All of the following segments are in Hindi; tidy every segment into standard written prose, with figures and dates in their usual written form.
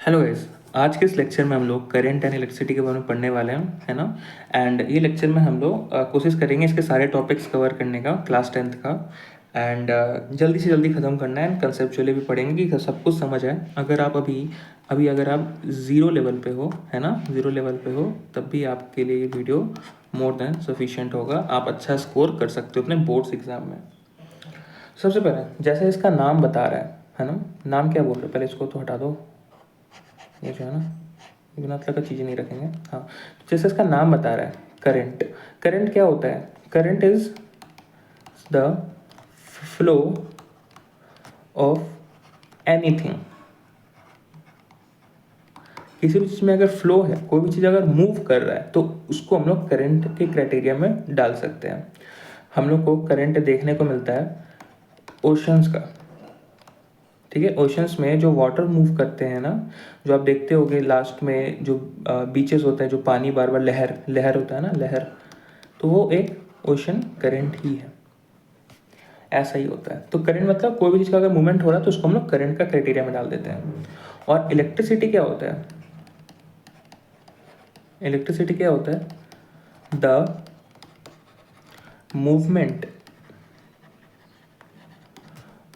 Hello guys. आज के इस लेक्चर में हम लोग करंट एंड इलेक्ट्रिसिटी के बारे में पढ़ने वाले हैं, है ना। एंड ये लेक्चर में हम लोग कोशिश करेंगे इसके सारे टॉपिक्स कवर करने का क्लास 10th का। एंड जल्दी से जल्दी ख़त्म करना है एंड कंसेप्चुअली भी पढ़ेंगे कि सब कुछ समझ आए। अगर आप अभी अगर आप ज़ीरो लेवल पे हो, है ना, ज़ीरो लेवल पे हो, तब भी आपके लिए ये वीडियो मोर देन सफिशिएंट होगा। आप अच्छा स्कोर कर सकते हो अपने बोर्ड्स एग्ज़ाम में। सबसे पहले जैसे इसका नाम बता रहा है ना, नाम क्या बोल रहे हो, पहले इसको तो हटा दो, ये जो है ना, बिना मतलब का चीज़ें नहीं रखेंगे। हाँ, तो जैसे इसका नाम बता रहा है करंट। करंट क्या होता है? Current is the flow of anything. किसी भी चीज़ में अगर फ्लो है, कोई भी चीज़ अगर मूव कर रहा है, तो उसको हम लोग करंट के क्राइटेरिया में डाल सकते हैं। हम लोग को करंट देखने को मिलता है ओशंस का, ठीक है। ओशंस में जो वाटर मूव करते हैं ना, जो आप देखते होगे लास्ट में जो बीचेस होते हैं, जो पानी बार बार लहर लहर होता है ना, लहर, तो वो एक ओशन करंट ही है। ऐसा ही होता है। तो करंट मतलब कोई भी चीज़ का अगर मूवमेंट हो रहा है तो उसको हम लोग करंट का क्राइटेरिया में डाल देते हैं। और इलेक्ट्रिसिटी क्या होता है? इलेक्ट्रिसिटी क्या होता है? The movement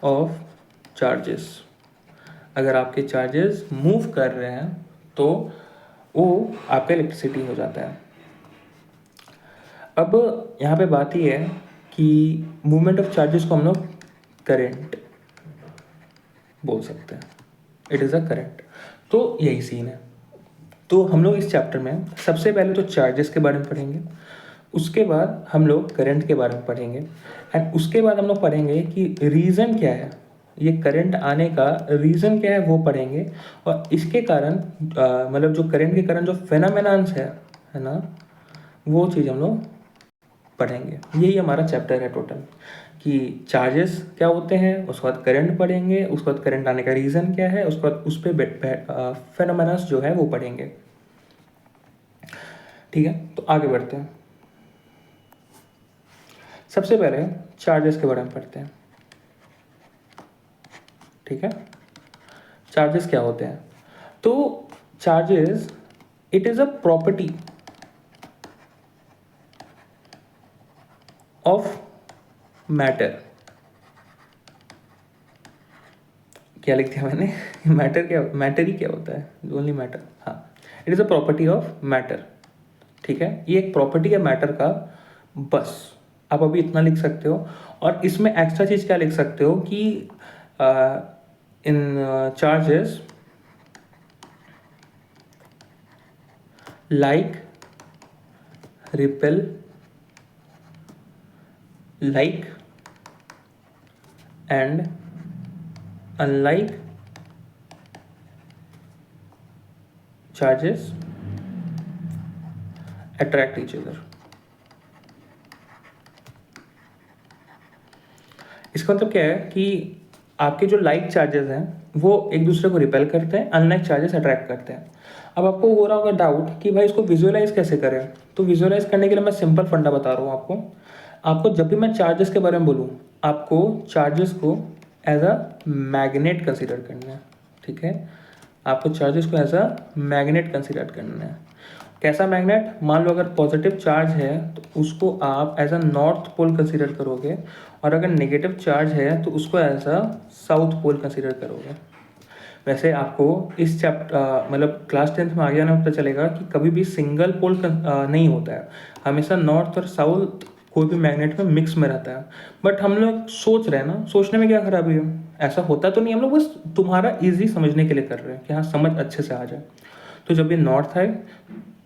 of charges. अगर आपके चार्जेस मूव कर रहे हैं तो वो आपका इलेक्ट्रिसिटी हो जाता है। अब यहाँ पे बात ये है कि मूवमेंट ऑफ चार्जेस को हम लोग करंट बोल सकते हैं। It is a current. तो यही सीन है। तो हम लोग इस चैप्टर में सबसे पहले तो चार्जेस के बारे में पढ़ेंगे, उसके बाद हम लोग करंट के बारे में पढ़ेंगे, एंड उसके बाद हम लोग पढ़ेंगे कि रीज़न क्या है, ये करंट आने का रीज़न क्या है वो पढ़ेंगे। और इसके कारण मतलब जो करंट के कारण जो फेनामेनान्स है ना, वो चीज़ हम लोग पढ़ेंगे। यही हमारा चैप्टर है टोटल, कि चार्जेस क्या होते हैं, उसके बाद करंट पढ़ेंगे, उसके बाद करंट आने का रीज़न क्या है, उसके बाद उस पर फेनोमेनस जो है वो पढ़ेंगे। ठीक है, तो आगे बढ़ते हैं। सबसे पहले चार्जेस के बारे में पढ़ते हैं। ठीक है, चार्जेस क्या होते हैं? तो charges, it is a property of matter. क्या लिख दिया मैंने? मैटर क्या, मैटर ही क्या होता है? Only matter. हाँ, it is a property of matter. ठीक है, ये एक प्रॉपर्टी है मैटर का, बस आप अभी इतना लिख सकते हो। और इसमें एक्स्ट्रा चीज़ क्या लिख सकते हो कि इन charges like repel, like and unlike charges attract each other. इसका मतलब क्या है कि आपके जो लाइक चार्जेस हैं वो एक दूसरे को रिपेल करते हैं, अनलाइक चार्जेस अट्रैक्ट करते हैं। अब आपको हो रहा होगा डाउट कि भाई इसको विजुअलाइज कैसे करें। तो विजुअलाइज करने के लिए मैं सिंपल फंडा बता रहा हूँ आपको जब भी मैं चार्जेस के बारे में बोलूँ, आपको चार्जेस को एज अ मैग्नेट कंसिडर करना है। ठीक है, आपको चार्जेस को एज अ मैग्नेट कंसिडर करना है। कैसा मैग्नेट? मान लो अगर पॉजिटिव चार्ज है तो उसको आप as a north pole consider करोगे, और अगर नेगेटिव चार्ज है तो उसको as a south pole consider करोगे। वैसे आपको इस चैप्टर मतलब क्लास 10th में आगे आने में पता चलेगा कि कभी भी सिंगल पोल नहीं होता है, हमेशा नॉर्थ और साउथ कोई भी मैग्नेट में मिक्स में रहता है। बट हम लोग सोच रहे हैं ना, सोचने में क्या खराबी है? ऐसा होता तो नहीं, हम लोग बस तुम्हारा ईजी समझने के लिए कर रहे हैं कि हाँ समझ अच्छे से आ जाए। तो जब ये नॉर्थ है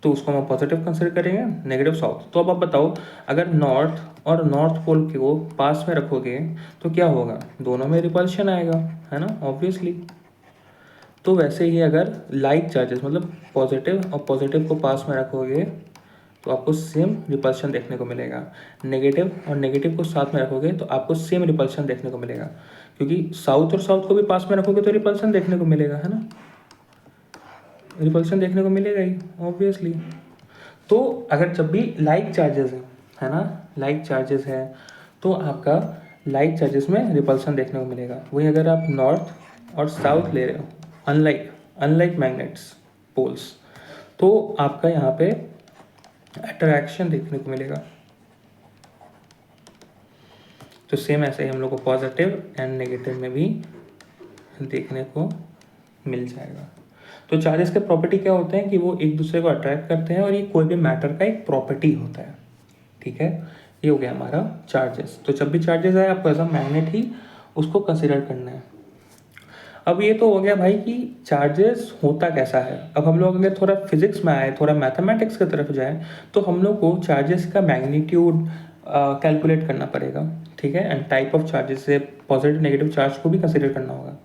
तो उसको हम पॉजिटिव कंसिडर करेंगे, नेगेटिव साउथ। तो अब आप बताओ, अगर नॉर्थ और नॉर्थ पोल को पास में रखोगे तो क्या होगा? दोनों में रिपल्शन आएगा, है ना, ऑब्वियसली। तो वैसे ही अगर लाइक चार्जेस मतलब पॉजिटिव और पॉजिटिव को पास में रखोगे तो आपको सेम रिपल्शन देखने को मिलेगा। नेगेटिव और नेगेटिव को साथ में रखोगे तो आपको सेम रिपल्शन देखने को मिलेगा, क्योंकि साउथ और साउथ को भी पास में रखोगे तो रिपल्शन देखने को मिलेगा, है ना, रिपल्शन देखने को मिलेगा ही ऑब्वियसली। तो अगर जब भी लाइक चार्जेस है ना, लाइक चार्जेस है तो आपका लाइक चार्जेस में रिपल्शन देखने को मिलेगा। वहीं अगर आप नॉर्थ और साउथ ले रहे हो, अनलाइक, अनलाइक मैग्नेट्स पोल्स। तो आपका यहाँ पे अट्रैक्शन देखने को मिलेगा। तो सेम ऐसे ही हम लोग को पॉजिटिव एंड नेगेटिव में भी देखने को मिल जाएगा। तो चार्जेस के प्रॉपर्टी क्या होते हैं कि वो एक दूसरे को अट्रैक्ट करते हैं और ये कोई भी मैटर का एक प्रॉपर्टी होता है। ठीक है, ये हो गया हमारा चार्जेस। तो जब भी चार्जेस आए आपको एज अ मैग्नेट ही उसको कंसिडर करना है। अब ये तो हो गया भाई कि चार्जेस होता कैसा है। अब हम लोग अगर थोड़ा फिजिक्स में आए, थोड़ा मैथमेटिक्स की तरफ जाए, तो हम लोग को चार्जेस का मैग्नीट्यूड कैलकुलेट करना पड़ेगा। ठीक है, एंड टाइप ऑफ चार्जेस से पॉजिटिव नेगेटिव चार्ज को भी कंसिडर करना होगा।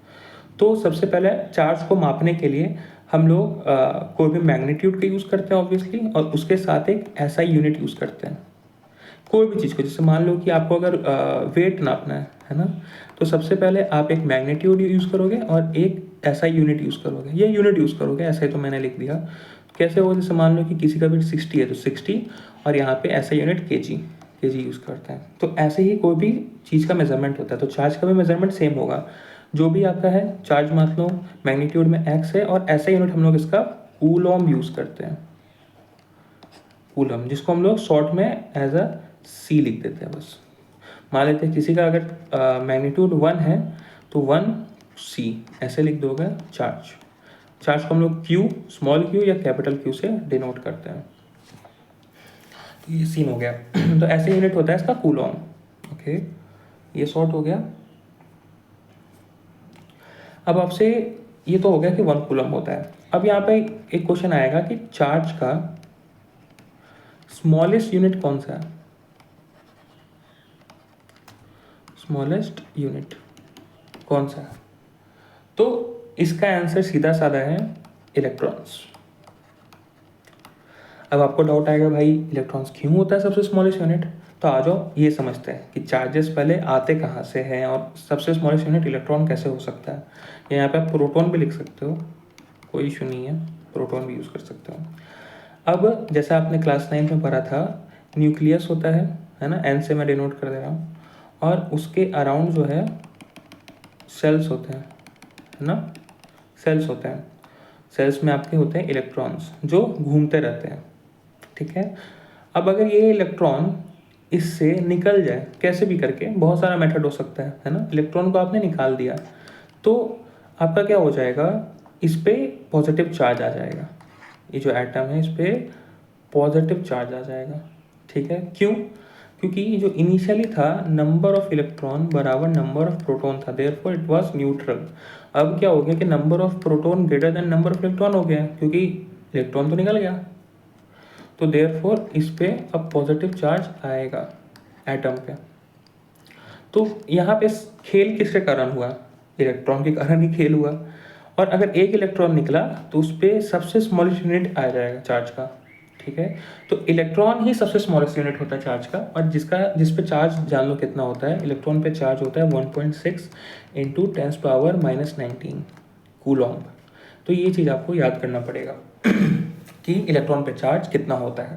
तो सबसे पहले चार्ज को मापने के लिए हम लोग कोई भी मैग्नीट्यूड का यूज़ करते हैं ऑब्वियसली, और उसके साथ एक ऐसा यूनिट यूज़ करते हैं कोई भी चीज़ को। जैसे मान लो कि आपको अगर वेट नापना है ना, तो सबसे पहले आप एक मैग्नीट्यूड यूज़ करोगे और एक ऐसा यूनिट यूज़ करोगे, ये यूनिट यूज़ करोगे। ऐसा ही तो मैंने लिख दिया। कैसे होगा, जैसे मान लो कि किसी का वेट 60 है तो 60, और यहाँ पे ऐसा यूनिट केजी यूज़ करते हैं। तो ऐसे ही कोई भी चीज़ का मेजरमेंट होता है, तो चार्ज का भी मेजरमेंट सेम होगा। जो भी आपका है चार्ज मान लो मैग्नीट्यूड में x है, और ऐसा यूनिट हम लोग इसका कूलॉम यूज़ करते हैं। कूलम, जिसको हम लोग शॉर्ट में एज अ सी लिख देते हैं बस। मान लेते हैं किसी का अगर मैग्नीट्यूड 1 है तो 1c ऐसे लिख दोगे। चार्ज को हम लोग क्यू, स्मॉल क्यू या कैपिटल क्यू से डिनोट करते हैं। तो ये सीन हो गया। तो ऐसे यूनिट होता है इसका कूलॉम। ओके, ये शॉर्ट हो गया। अब आपसे ये तो हो गया कि 1 कूलम होता है। अब यहाँ पे एक क्वेश्चन आएगा कि चार्ज का स्मॉलेस्ट यूनिट कौन सा है। स्मॉलेस्ट यूनिट कौन सा है? तो इसका आंसर सीधा साधा है, इलेक्ट्रॉन्स। अब आपको डाउट आएगा भाई इलेक्ट्रॉन्स क्यों होता है सबसे स्मॉलेस्ट यूनिट। तो आ जाओ ये समझते हैं कि चार्जेस पहले आते कहाँ से हैं और सबसे स्मॉलेस्ट यूनिट इलेक्ट्रॉन कैसे हो सकता है। यहाँ पे आप प्रोटॉन भी लिख सकते हो, कोई इशू नहीं है, प्रोटॉन भी यूज़ कर सकते हो। अब जैसा आपने क्लास 9 में पढ़ा था, न्यूक्लियस होता है ना, एन से मैं डिनोट कर दे रहा हूँ, और उसके अराउंड जो है सेल्स होते हैं, है ना, सेल्स होते हैं। सेल्स में आपके होते हैं इलेक्ट्रॉन्स जो घूमते रहते हैं। ठीक है, अब अगर ये इलेक्ट्रॉन इससे निकल जाए कैसे भी करके, बहुत सारा मेथड हो सकता है ना, इलेक्ट्रॉन को आपने निकाल दिया तो आपका क्या हो जाएगा, इस पर पॉजिटिव चार्ज आ जाएगा। ये जो एटम है इस पर पॉजिटिव चार्ज आ जाएगा। ठीक है, क्यों? क्योंकि जो इनिशियली था नंबर ऑफ इलेक्ट्रॉन बराबर नंबर ऑफ प्रोटॉन था, देयरफॉर इट वाज न्यूट्रल। अब क्या हो गया कि number of proton greater than number of electron हो गया, क्योंकि इलेक्ट्रॉन तो निकल गया। तो देयरफॉर इस पे अब पॉजिटिव चार्ज आएगा एटम पे। तो यहाँ पे खेल किसके कारण हुआ? इलेक्ट्रॉन के कारण ही खेल हुआ। और अगर एक इलेक्ट्रॉन निकला तो उस पर सबसे स्मॉलेस्ट यूनिट आ जाएगा चार्ज का। ठीक है, तो इलेक्ट्रॉन ही सबसे स्मॉलेस्ट यूनिट होता है चार्ज का, और जिस पे चार्ज जान लो कितना होता है, इलेक्ट्रॉन पे चार्ज होता है 1.6 इंटू 10⁻⁻19 कूलॉम। तो ये चीज़ आपको याद करना पड़ेगा कि इलेक्ट्रॉन पे चार्ज कितना होता है।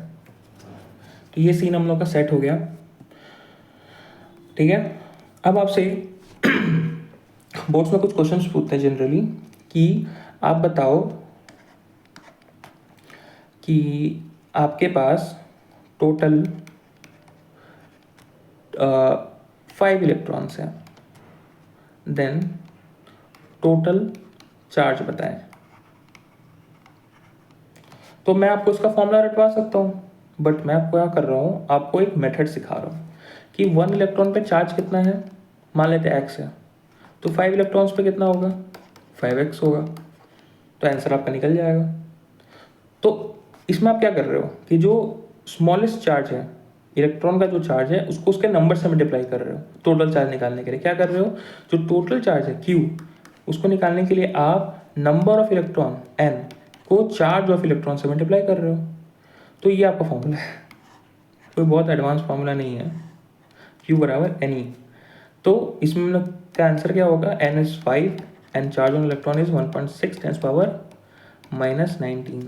तो ये सीन हम लोग का सेट हो गया। ठीक है, अब आपसे बोर्ड्स में कुछ क्वेश्चंस पूछते हैं जनरली कि आप बताओ कि आपके पास टोटल 5 इलेक्ट्रॉन्स हैं, देन टोटल चार्ज बताएं। तो मैं आपको इसका फॉर्मूला रटवा सकता हूँ, बट मैं आपको क्या कर रहा हूँ, आपको एक मेथड सिखा रहा हूँ कि 1 इलेक्ट्रॉन पे चार्ज कितना है। मान लेते हैं x है, तो 5 इलेक्ट्रॉन्स पे कितना होगा, 5x होगा। तो आंसर आपका निकल जाएगा। तो इसमें आप क्या कर रहे हो कि जो स्मॉलेस्ट चार्ज है, इलेक्ट्रॉन का जो चार्ज है, उसको उसके नंबर से मल्टीप्लाई कर रहे हो टोटल चार्ज निकालने के लिए। क्या कर रहे हो, जो टोटल चार्ज है q, उसको निकालने के लिए आप नंबर ऑफ इलेक्ट्रॉन n को चार्ज ऑफ इलेक्ट्रॉन से मल्टीप्लाई कर रहे हो। तो ये आपका फॉर्मूला है, कोई बहुत एडवांस फॉर्मूला नहीं है, q बराबर NE। तो इसमें हम लोग का आंसर क्या होगा, n is 5 and charge on electron is 1.6 10⁻⁻19।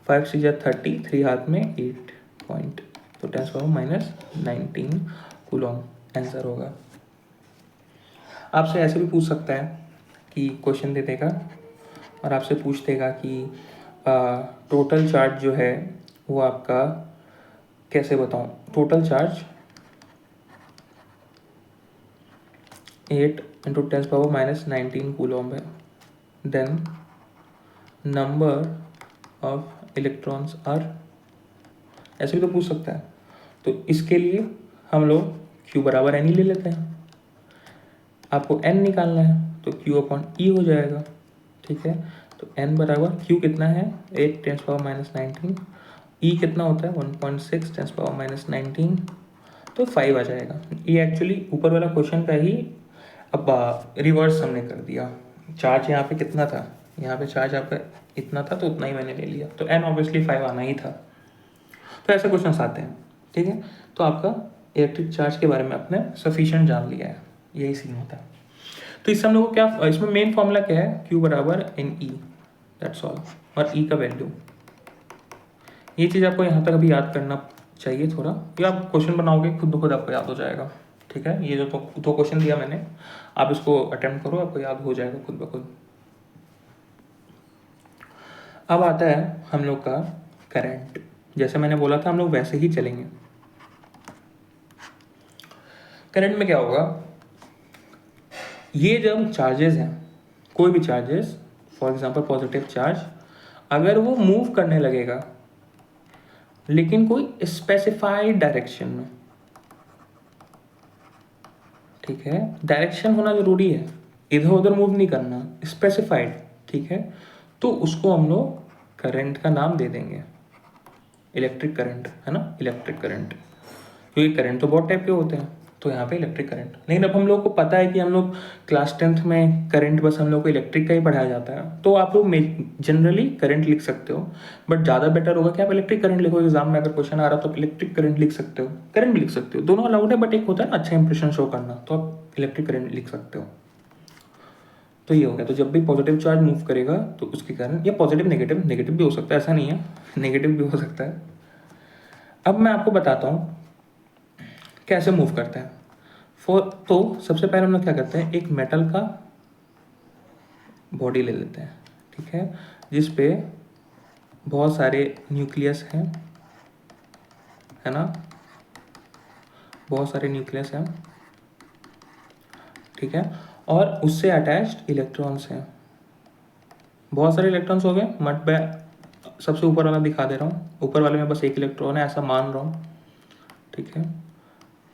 5 से 30, 3 हाथ में 8 पॉइंट, तो 10⁻⁻19 कूलॉम आंसर होगा। आपसे ऐसे भी पूछ सकता है कि क्वेश्चन दे देगा और आपसे पूछ देगा कि टोटल चार्ज जो है वो आपका कैसे बताऊँ, टोटल चार्ज 8 इंटू 10⁻⁻19 कूलॉम है, then number of electrons are, ऐसे भी तो पूछ सकता है। तो इसके लिए हम लोग Q बराबर N ही ले लेते हैं। आपको N निकालना है तो Q/E हो जाएगा, ठीक है। तो N बराबर Q कितना है 8 10⁻⁻19, E कितना होता है 1.6 10⁻⁻19, तो 5 आ जाएगा। ये एक्चुअली ऊपर वाला क्वेश्चन का ही अब रिवर्स हमने कर दिया। चार्ज यहाँ पे कितना था, यहाँ पे चार्ज आपका इतना था तो उतना ही मैंने ले लिया, तो N ऑब्वियसली 5 आना ही था। तो ऐसे क्वेश्चन आते हैं, ठीक है। तो आपका इलेक्ट्रिक चार्ज के बारे में आपने सफिशिएंट जान लिया है, यही सीन होता है। तो इससे हम लोग को क्या, इसमें मेन फॉर्मूला क्या है, Q बराबर NE, दैट्स ऑल, और E का वैल्यू। ये चीज़ आपको यहाँ तक अभी याद करना चाहिए थोड़ा, या आप क्वेश्चन बनाओगे खुद ब खुद आपको याद हो जाएगा, ठीक है। ये जो दो क्वेश्चन दिया मैंने, आप इसको अटेम्प्ट करो, आपको याद हो जाएगा खुद ब खुद। अब आता है हम लोग का करंट। जैसे मैंने बोला था हम लोग वैसे ही चलेंगे। करंट में क्या होगा, ये जब चार्जेस हैं, कोई भी charges, for example positive charge, अगर वो मूव करने लगेगा लेकिन कोई स्पेसिफाइड डायरेक्शन में, ठीक है, डायरेक्शन होना जरूरी है, इधर उधर मूव नहीं करना, स्पेसिफाइड, ठीक है, तो उसको हम लोग करंट का नाम दे देंगे, इलेक्ट्रिक करंट, है ना, इलेक्ट्रिक करंट। क्योंकि करंट तो बहुत टाइप के होते हैं, तो यहाँ पे इलेक्ट्रिक करंट। लेकिन अब हम लोग को पता है कि हम लोग क्लास 10th में करंट बस हम लोग को इलेक्ट्रिक का ही पढ़ाया जाता है, तो आप लोग जनरली करंट लिख सकते हो, बट ज़्यादा बेटर होगा कि आप इलेक्ट्रिक करंट लिखो। एग्जाम में अगर क्वेश्चन आ रहा तो आप इलेक्ट्रिक करंट लिख सकते हो, करंट भी लिख सकते हो, दोनों अलाउड है, बट एक होता है ना अच्छा इंप्रेशन शो करना, तो आप इलेक्ट्रिक करंट लिख सकते हो। तो ये हो गया। तो जब भी पॉजिटिव चार्ज मूव करेगा तो उसके कारण, या पॉजिटिव नेगेटिव, नेगेटिव भी हो सकता है, ऐसा नहीं है, नेगेटिव भी हो सकता है। अब मैं आपको बताता हूँ कैसे मूव करता है। तो सबसे पहले हम लोग क्या करते हैं, एक मेटल का बॉडी ले लेते हैं, ठीक है, जिस पे बहुत सारे न्यूक्लियस हैं, है ना, बहुत सारे न्यूक्लियस हैं, ठीक है, और उससे अटैच्ड इलेक्ट्रॉन्स हैं, बहुत सारे इलेक्ट्रॉन्स हो गए। मट पे सबसे ऊपर वाला दिखा दे रहा हूँ, ऊपर वाले में बस एक इलेक्ट्रॉन है ऐसा मान रहा हूँ, ठीक है,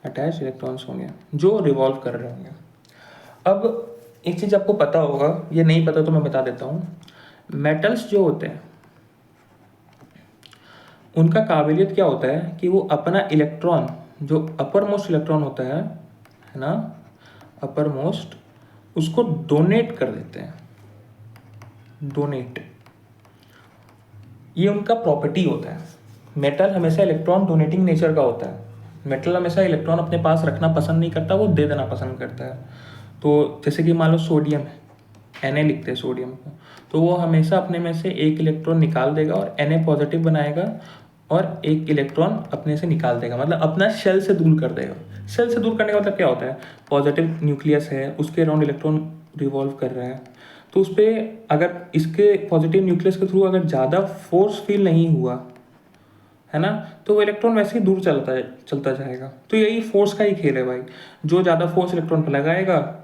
अटैच इलेक्ट्रॉन्स होंगे जो रिवॉल्व कर रहे होंगे। अब एक चीज़ आपको पता होगा, ये नहीं पता तो मैं बता देता हूँ, मेटल्स जो होते हैं उनका काबिलियत क्या होता है कि वो अपना इलेक्ट्रॉन, जो अपर मोस्ट इलेक्ट्रॉन होता है ना, अपर मोस्ट, उसको डोनेट कर देते हैं, डोनेट, ये उनका प्रॉपर्टी होता है। मेटल हमेशा इलेक्ट्रॉन डोनेटिंग नेचर का होता है, मेटल हमेशा इलेक्ट्रॉन अपने पास रखना पसंद नहीं करता, वो दे देना पसंद करता है। तो जैसे कि मान लो सोडियम है, Na लिखते हैं सोडियम को, तो वो हमेशा अपने में से एक इलेक्ट्रॉन निकाल देगा और Na पॉजिटिव बनाएगा और एक इलेक्ट्रॉन अपने से निकाल देगा, मतलब अपना शेल से दूर कर देगा। शेल से दूर करने का मतलब क्या होता है, पॉजिटिव न्यूक्लियस है, उसके अराउंड इलेक्ट्रॉन रिवॉल्व कर रहा है, तो उस पर अगर इसके पॉजिटिव न्यूक्लियस के थ्रू अगर ज़्यादा फोर्स फील नहीं हुआ, है ना, तो वो इलेक्ट्रॉन वैसे ही दूर चलता जाएगा। तो यही फोर्स का ही खेल है भाई, जो ज़्यादा फोर्स इलेक्ट्रॉन पर लगाएगा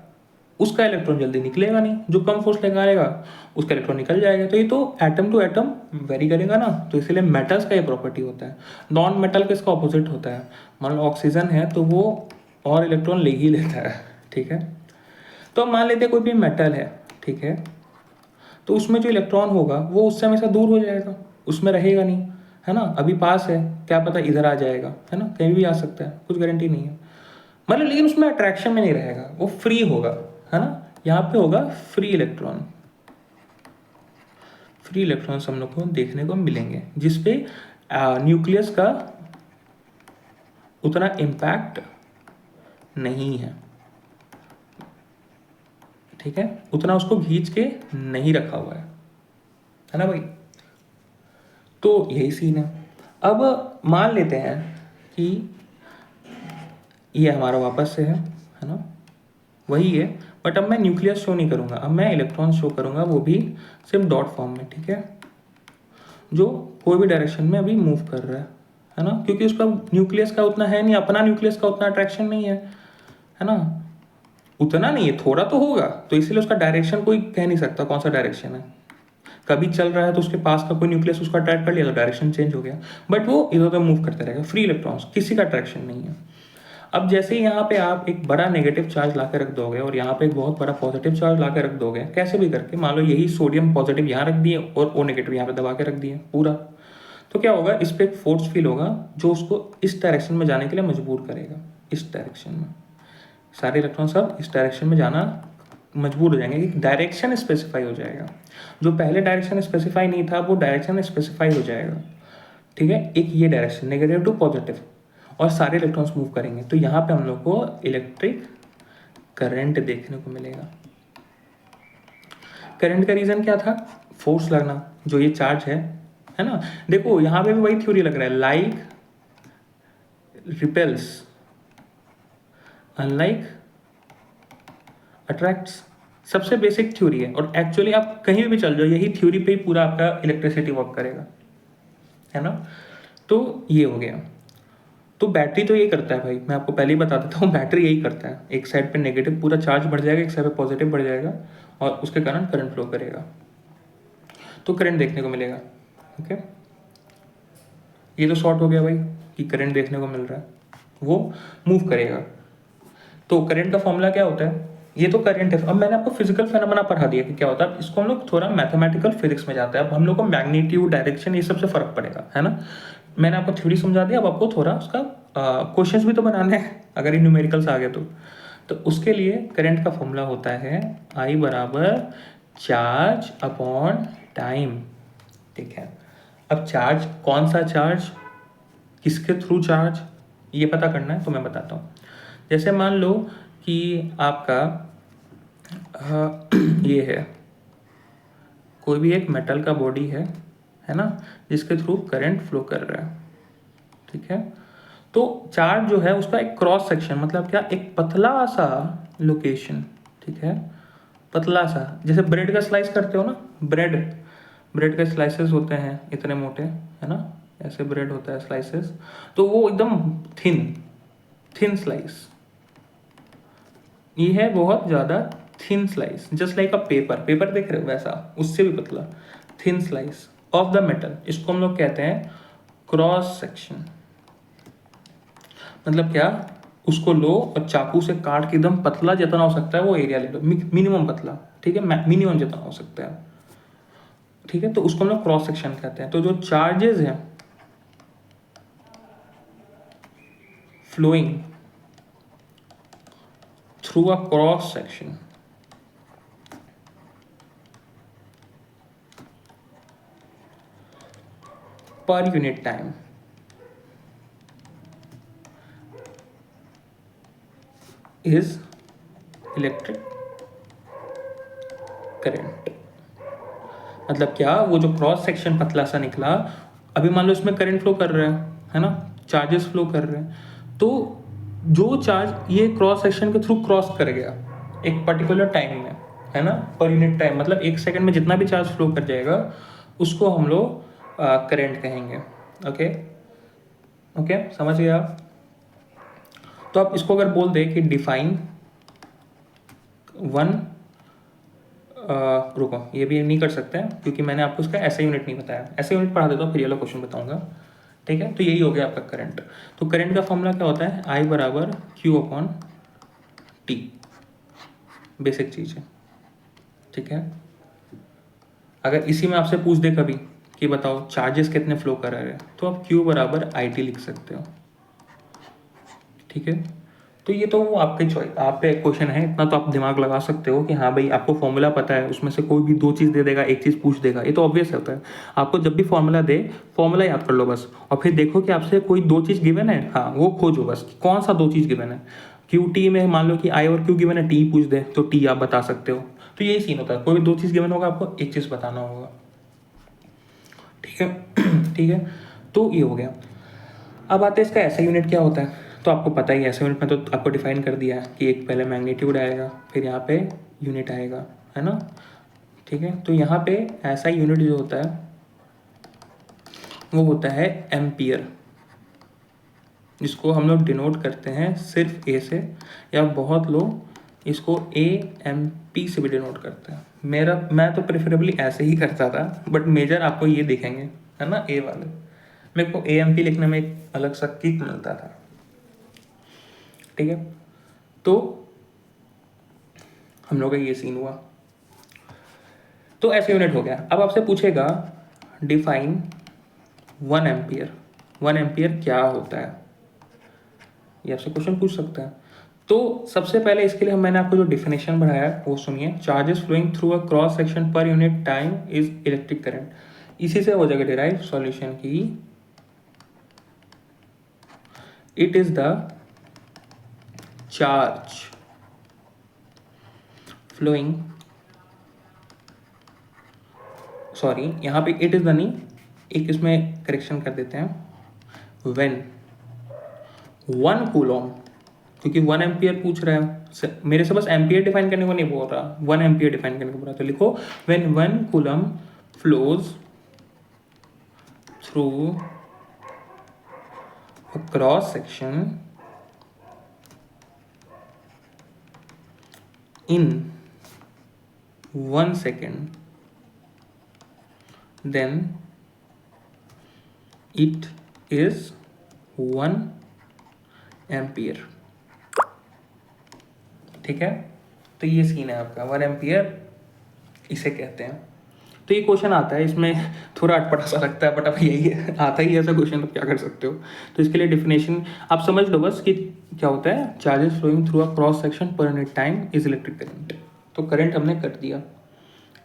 उसका इलेक्ट्रॉन जल्दी निकलेगा नहीं, जो कम फोर्स लगाएगा उसका इलेक्ट्रॉन निकल जाएगा। तो ये तो एटम टू एटम वेरी करेगा ना, तो इसीलिए मेटल्स का ये प्रॉपर्टी होता है। नॉन मेटल का इसका ऑपोजिट होता है, मान लो ऑक्सीजन है तो वो और इलेक्ट्रॉन ले ही लेता है, ठीक है। तो अब मान लेते हैं कोई भी मेटल है, ठीक है, तो उसमें जो इलेक्ट्रॉन होगा वो उससे हमेशा दूर हो जाएगा, उसमें रहेगा नहीं, है ना। अभी पास है, क्या पता इधर आ जाएगा, है ना, कहीं भी आ सकता है, कुछ गारंटी नहीं है, मतलब, लेकिन उसमें अट्रैक्शन में नहीं रहेगा, वो फ्री होगा, है ना। यहाँ पे होगा फ्री इलेक्ट्रॉन, फ्री इलेक्ट्रॉन्स हम लोग को देखने को मिलेंगे, जिसपे न्यूक्लियस का उतना इम्पैक्ट नहीं है, ठीक है, उतना उसको खींच के नहीं रखा हुआ है ना भाई। तो यही सीन है। अब मान लेते हैं कि ये हमारा वापस से है ना, वही है, बट अब मैं न्यूक्लियस शो नहीं करूँगा, अब मैं इलेक्ट्रॉन शो करूँगा, वो भी सिर्फ डॉट फॉर्म में, ठीक है, जो कोई भी डायरेक्शन में अभी मूव कर रहा है ना, क्योंकि उसका न्यूक्लियस का उतना है नहीं, अपना न्यूक्लियस का उतना अट्रैक्शन नहीं है ना, उतना नहीं है, थोड़ा तो होगा, तो इसीलिए उसका डायरेक्शन कोई कह नहीं सकता कौन सा डायरेक्शन है। कभी चल रहा है तो उसके पास का कोई न्यूक्लियस उसका अट्रैक्ट कर लिया तो डायरेक्शन चेंज हो गया, बट वो इधर उधर मूव करते रहेगा, फ्री इलेक्ट्रॉन्स, किसी का अट्रैक्शन नहीं है। अब जैसे ही यहाँ पे आप एक बड़ा नेगेटिव चार्ज ला के रख दोगे और यहाँ पे एक बहुत बड़ा पॉजिटिव चार्ज ला के रख दोगे, कैसे भी करके, मान लो यही सोडियम पॉजिटिव यहाँ रख दिए और ओ नेगेटिव यहाँ पे दबा के रख दिए पूरा, तो क्या होगा, इस पर एक फोर्स फील होगा जो उसको इस डायरेक्शन में जाने के लिए मजबूर करेगा, इस डायरेक्शन में सारे इलेक्ट्रॉन सब इस डायरेक्शन में जाना मजबूर हो जाएंगे, एक डायरेक्शन स्पेसिफाई हो जाएगा, जो पहले डायरेक्शन स्पेसिफाई नहीं था वो डायरेक्शन स्पेसिफाई हो जाएगा, ठीक है, एक ये डायरेक्शन नेगेटिव टू पॉजिटिव, और सारे इलेक्ट्रॉन्स मूव करेंगे, तो यहाँ पे हम लोग को इलेक्ट्रिक करंट देखने को मिलेगा। करंट का रीजन क्या था, फोर्स लगना, जो ये चार्ज है ना, देखो यहाँ पे भी वही थ्योरी लग रहा है, लाइक रिपेल्स अनलाइक अट्रैक्ट्स, सबसे बेसिक थ्योरी है, और एक्चुअली आप कहीं भी चल जाओ यही थ्योरी पे ही पूरा आपका इलेक्ट्रिसिटी वर्क करेगा, है ना। तो ये हो गया, तो बैटरी तो यही करता है भाई, मैं आपको पहले ही बता देता हूँ, बैटरी यही करता है, एक साइड पे नेगेटिव पूरा चार्ज बढ़ जाएगा, एक साइड पे पॉजिटिव बढ़ जाएगा, और उसके कारण करंट फ्लो करेगा, तो करंट देखने को मिलेगा। ओके, ये तो शॉर्ट हो गया भाई कि करंट देखने को मिल रहा है, वो मूव करेगा। तो करंट का फॉर्मूला क्या होता है, ये तो करंट है। अब मैंने आपको फिजिकल फेनोमेना पढ़ा दिया कि क्या होता है, इसको हम लोग थोड़ा मैथमेटिकल फिजिक्स में जाते हैं, अब हम लोग को मैग्नीट्यूड, डायरेक्शन, ये सबसे फर्क पड़ेगा, है ना। मैंने आपको थ्योरी समझा दिया, अब आपको थोड़ा उसका क्वेश्चंस भी तो बनाने हैं अगर ये न्यूमेरिकल्स आ गए तो उसके लिए करंट का फॉर्मूला होता है I बराबर चार्ज अपॉन टाइम, ठीक है। अब चार्ज, कौन सा चार्ज, किसके थ्रू चार्ज, ये पता करना है, तो मैं बताता हूँ। जैसे मान लो कि आपका ये है, कोई भी एक मेटल का बॉडी है ना, जिसके थ्रू करंट फ्लो कर रहा है, ठीक है। तो चार्ज जो है उसका एक क्रॉस सेक्शन, मतलब क्या, एक पतला सा लोकेशन, ठीक है, पतला सा, जैसे ब्रेड का स्लाइस करते हो ना, ब्रेड के स्लाइसेस होते हैं इतने मोटे, है ना, ऐसे ब्रेड होता है स्लाइसेस, तो वो एकदम थिन स्लाइस, ये है बहुत ज़्यादा thin slice, just like a paper देख रहे हो वैसा, उससे भी पतला thin slice of the metal, इसको हम लोग कहते हैं क्रॉस सेक्शन। मतलब क्या, उसको लो और चाकू से काट के एकदम पतला जितना हो सकता है वो एरिया ले लो, मिनिमम पतला, ठीक है, मिनिमम जितना हो सकता है, ठीक है, तो उसको हम लोग क्रॉस सेक्शन कहते हैं। तो जो चार्जेस हैं flowing through a cross section, per unit time is electric current. मतलब क्या, वो जो क्रॉस सेक्शन पतला सा निकला, अभी मान लो इसमें करंट फ्लो कर रहा है ना, चार्जेस फ्लो कर रहे हैं, तो जो चार्ज ये क्रॉस सेक्शन के थ्रू क्रॉस कर गया एक पर्टिकुलर टाइम में, है ना, पर यूनिट टाइम, मतलब एक सेकंड में जितना भी चार्ज फ्लो कर जाएगा उसको हम लोग करंट कहेंगे। ओके ओके, समझ गए आप। तो आप इसको अगर बोल दे कि डिफाइन वन, रुको, ये भी नहीं कर सकते हैं क्योंकि मैंने आपको इसका ऐसा यूनिट नहीं बताया, ऐसे यूनिट पढ़ा देता हूँ फिर ये वाला क्वेश्चन बताऊंगा, ठीक है। तो यही हो गया आपका करंट। तो करंट का फॉर्मूला क्या होता है, I बराबर Q अपॉन T, बेसिक चीज़ है, ठीक है। अगर इसी में आपसे पूछ दे कभी कि बताओ चार्जेस कितने फ्लो कर रहे हैं, तो आप Q बराबर IT लिख सकते हो, ठीक है। तो ये तो वो आपके चॉइस, आप पे क्वेश्चन है, इतना तो आप दिमाग लगा सकते हो कि हाँ भाई आपको फॉर्मूला पता है, उसमें से कोई भी दो चीज़ दे देगा, एक चीज़ पूछ देगा, ये तो ऑब्वियस होता है। आपको जब भी फॉर्मूला दे, फॉर्मूला याद कर लो बस, और फिर देखो कि आपसे कोई दो चीज़ गिवन है, हाँ वो खोजो बस, कौन सा दो चीज़ गिवन है। क्यू टी में मान लो कि I और Q गिवन है, T पूछ दे तो T आप बता सकते हो। तो यही सीन होता है, कोई भी दो चीज़ गिवन होगा, आपको एक चीज़ बताना होगा, ठीक है। ठीक है, तो ये हो गया। अब आते हैं इसका ऐसा यूनिट क्या होता है। तो आपको पता ही है, ऐसे यूनिट में तो आपको डिफाइन कर दिया है कि एक पहले मैग्नीट्यूड आएगा, फिर यहाँ पे यूनिट आएगा, है ना, ठीक है। तो यहाँ पे ऐसा यूनिट जो होता है वो होता है एम्पियर, जिसको हम लोग डिनोट करते हैं सिर्फ ए से, या बहुत लोग इसको AMP से भी डिनोट करते हैं। मैं तो प्रेफरेबली ऐसे ही करता था, बट मेजर आपको ये दिखेंगे, है ना, ए वाले। मेरे को AMP लिखने में एक अलग सा किक मिलता था, ठीक है। तो हम लोग का ये सीन हुआ, तो ऐसे यूनिट हो गया। अब आपसे पूछेगा डिफाइन 1 एम्पियर, 1 एम्पियर क्या होता है, ये आपसे क्वेश्चन पूछ सकता है। तो सबसे पहले इसके लिए मैंने आपको जो डिफिनेशन बढ़ाया वो सुनिए। Charges flowing through a cross section per unit time is electric current. इसी से हो जाएगा डिराइव सॉल्यूशन की it is the charge flowing, sorry यहाँ पे इट इज द नहीं, एक इसमें करेक्शन कर देते हैं, व्हेन 1 कूलॉम, क्योंकि 1 एम्पियर पूछ रहा है मेरे से, बस एम्पियर डिफाइन करने को नहीं बोल रहा, 1 एम्पियर डिफाइन करने को बोल रहा। तो लिखो when 1 coulomb flows through a cross section in 1 second, then it is 1 ampere, ठीक है। तो ये सीन है आपका, 1 एम्पियर इसे कहते हैं। तो ये क्वेश्चन आता है, इसमें थोड़ा अटपटा सा लगता है, बट अब यही है, आता ही ऐसा क्वेश्चन, तो क्या कर सकते हो। तो इसके लिए डिफिनेशन आप समझ लो बस कि क्या होता है, charges flowing through a cross section per unit time is electric current. तो करंट हमने कर दिया,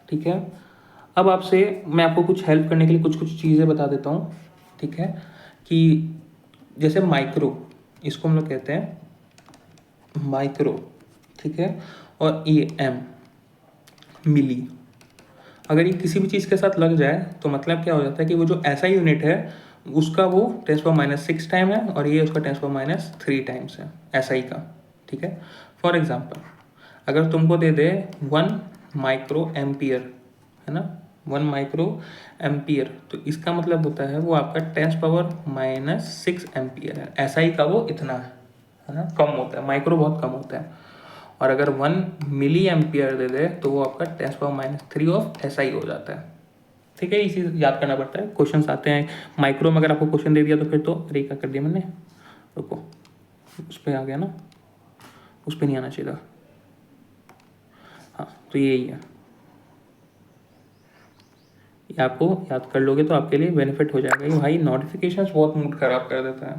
ठीक है। अब आपसे मैं आपको कुछ हेल्प करने के लिए कुछ कुछ चीज़ें बता देता हूँ, ठीक है, कि जैसे माइक्रो, इसको हम लोग कहते हैं माइक्रो, ठीक है, और ये एम मिली, अगर ये किसी भी चीज़ के साथ लग जाए तो मतलब क्या हो जाता है कि वो जो ऐसा यूनिट है उसका वो 10⁻⁶ टाइम है, और ये उसका 10⁻³ टाइम्स है SI का, ठीक है। फॉर एग्जांपल अगर तुमको दे दे 1 माइक्रो एम्पियर, है ना, 1 माइक्रो एम्पियर, तो इसका मतलब होता है वो आपका 10⁻⁶ एम्पियर है। SI का वो इतना है ना, कम होता है, माइक्रो बहुत कम होता है। और अगर 1 मिली एम्पियर दे दे तो वो आपका 10⁻³ ऑफ SI हो जाता है, ठीक है। इसी याद करना पड़ता है, क्वेश्चंस आते हैं माइक्रो में, अगर आपको क्वेश्चन दे दिया तो फिर तो अरे क्या कर दिया मैंने, रुको, उस पर आ गया ना, उस पर नहीं आना चाहिए था। हाँ, तो यही है, ये आपको याद कर लोगे तो आपके लिए बेनिफिट हो जाएगा। ये भाई नोटिफिकेशंस बहुत मूड खराब कर देता है।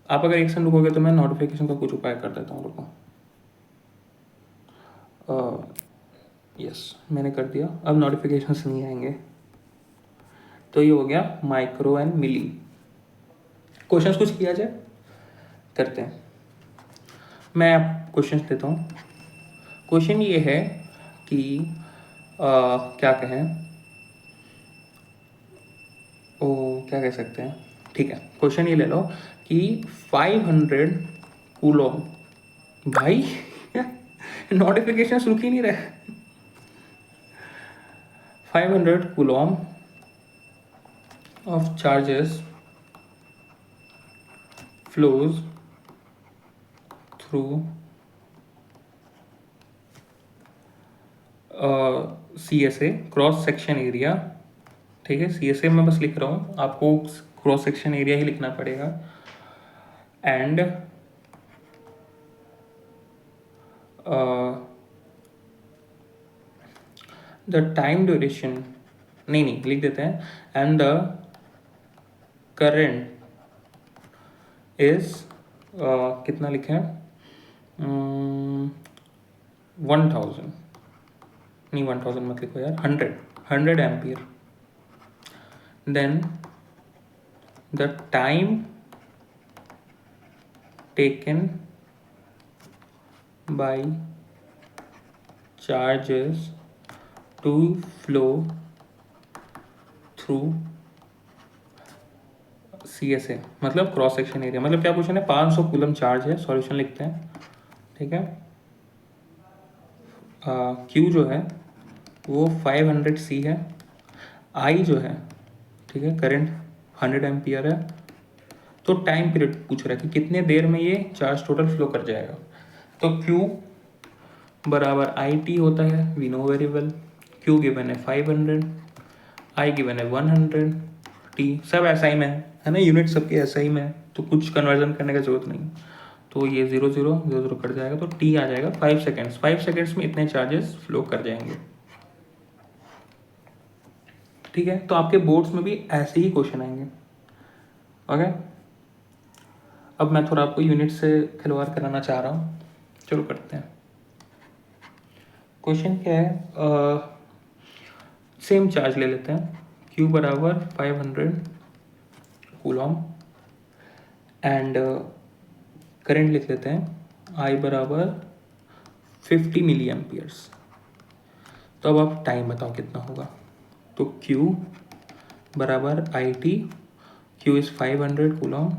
आप अगर एक सेकंड रुकोगे तो मैं नोटिफिकेशन का कुछ उपाय कर देता हूँ, रुको। यस, मैंने कर दिया, अब नोटिफिकेशंस नहीं आएंगे। तो ये हो गया माइक्रो एंड मिली। क्वेश्चंस कुछ किया जाए, करते हैं। मैं क्वेश्चंस देता हूँ। क्वेश्चन ये है कि क्या कहें, ओ क्या कह सकते हैं, ठीक है। क्वेश्चन ये ले लो कि 500 कूलॉम, भाई नोटिफिकेशन रुक ही नहीं रहे। 500 Coulomb of charges flows through CSA cross section area, ठीक है। CSA मैं बस लिख रहा हूँ, आपको क्रॉस सेक्शन एरिया ही लिखना पड़ेगा। एंड द टाइम ड्यूरेशन, नहीं लिख देते हैं, एंड द करंट इज कितना लिखे हैं, 1000 नहीं, 1000 मत लिखो यार, 100 ampere. Then the time taken by charges to flow through CSA मतलब क्रॉस सेक्शन एरिया, मतलब क्या क्वेश्चन है, 500 कूलम चार्ज है, सॉल्यूशन लिखते हैं, ठीक है। Q जो है वो 500 C है, I जो है, ठीक है, करंट 100 एम्पियर है, तो टाइम पीरियड पूछ रहा है कि कितने देर में ये चार्ज टोटल फ्लो कर जाएगा। तो Q बराबर IT होता है, we know very well. Q given है 500, I गिवन है 100, T सब SI में है ना, यूनिट सबके SI में है, तो कुछ कन्वर्जन करने की जरूरत नहीं। तो ये 0 0 0 0 कट जाएगा, तो T आ जाएगा 5 सेकेंड्स। 5 सेकेंड्स में इतने चार्जेस फ्लो कर जाएंगे, ठीक है। तो आपके बोर्ड्स में भी ऐसे ही क्वेश्चन आएंगे, ओके। अब मैं थोड़ा आपको यूनिट से खिलवाड़ कराना चाह रहा हूँ, चलो करते हैं। क्वेश्चन क्या है, सेम चार्ज ले लेते हैं, Q बराबर 500 कूलॉम एंड करंट लिख लेते हैं, I बराबर 50 मिली एम्पियर्स। तो अब आप टाइम बताओ कितना होगा। तो Q बराबर IT, Q is 500 Coulomb,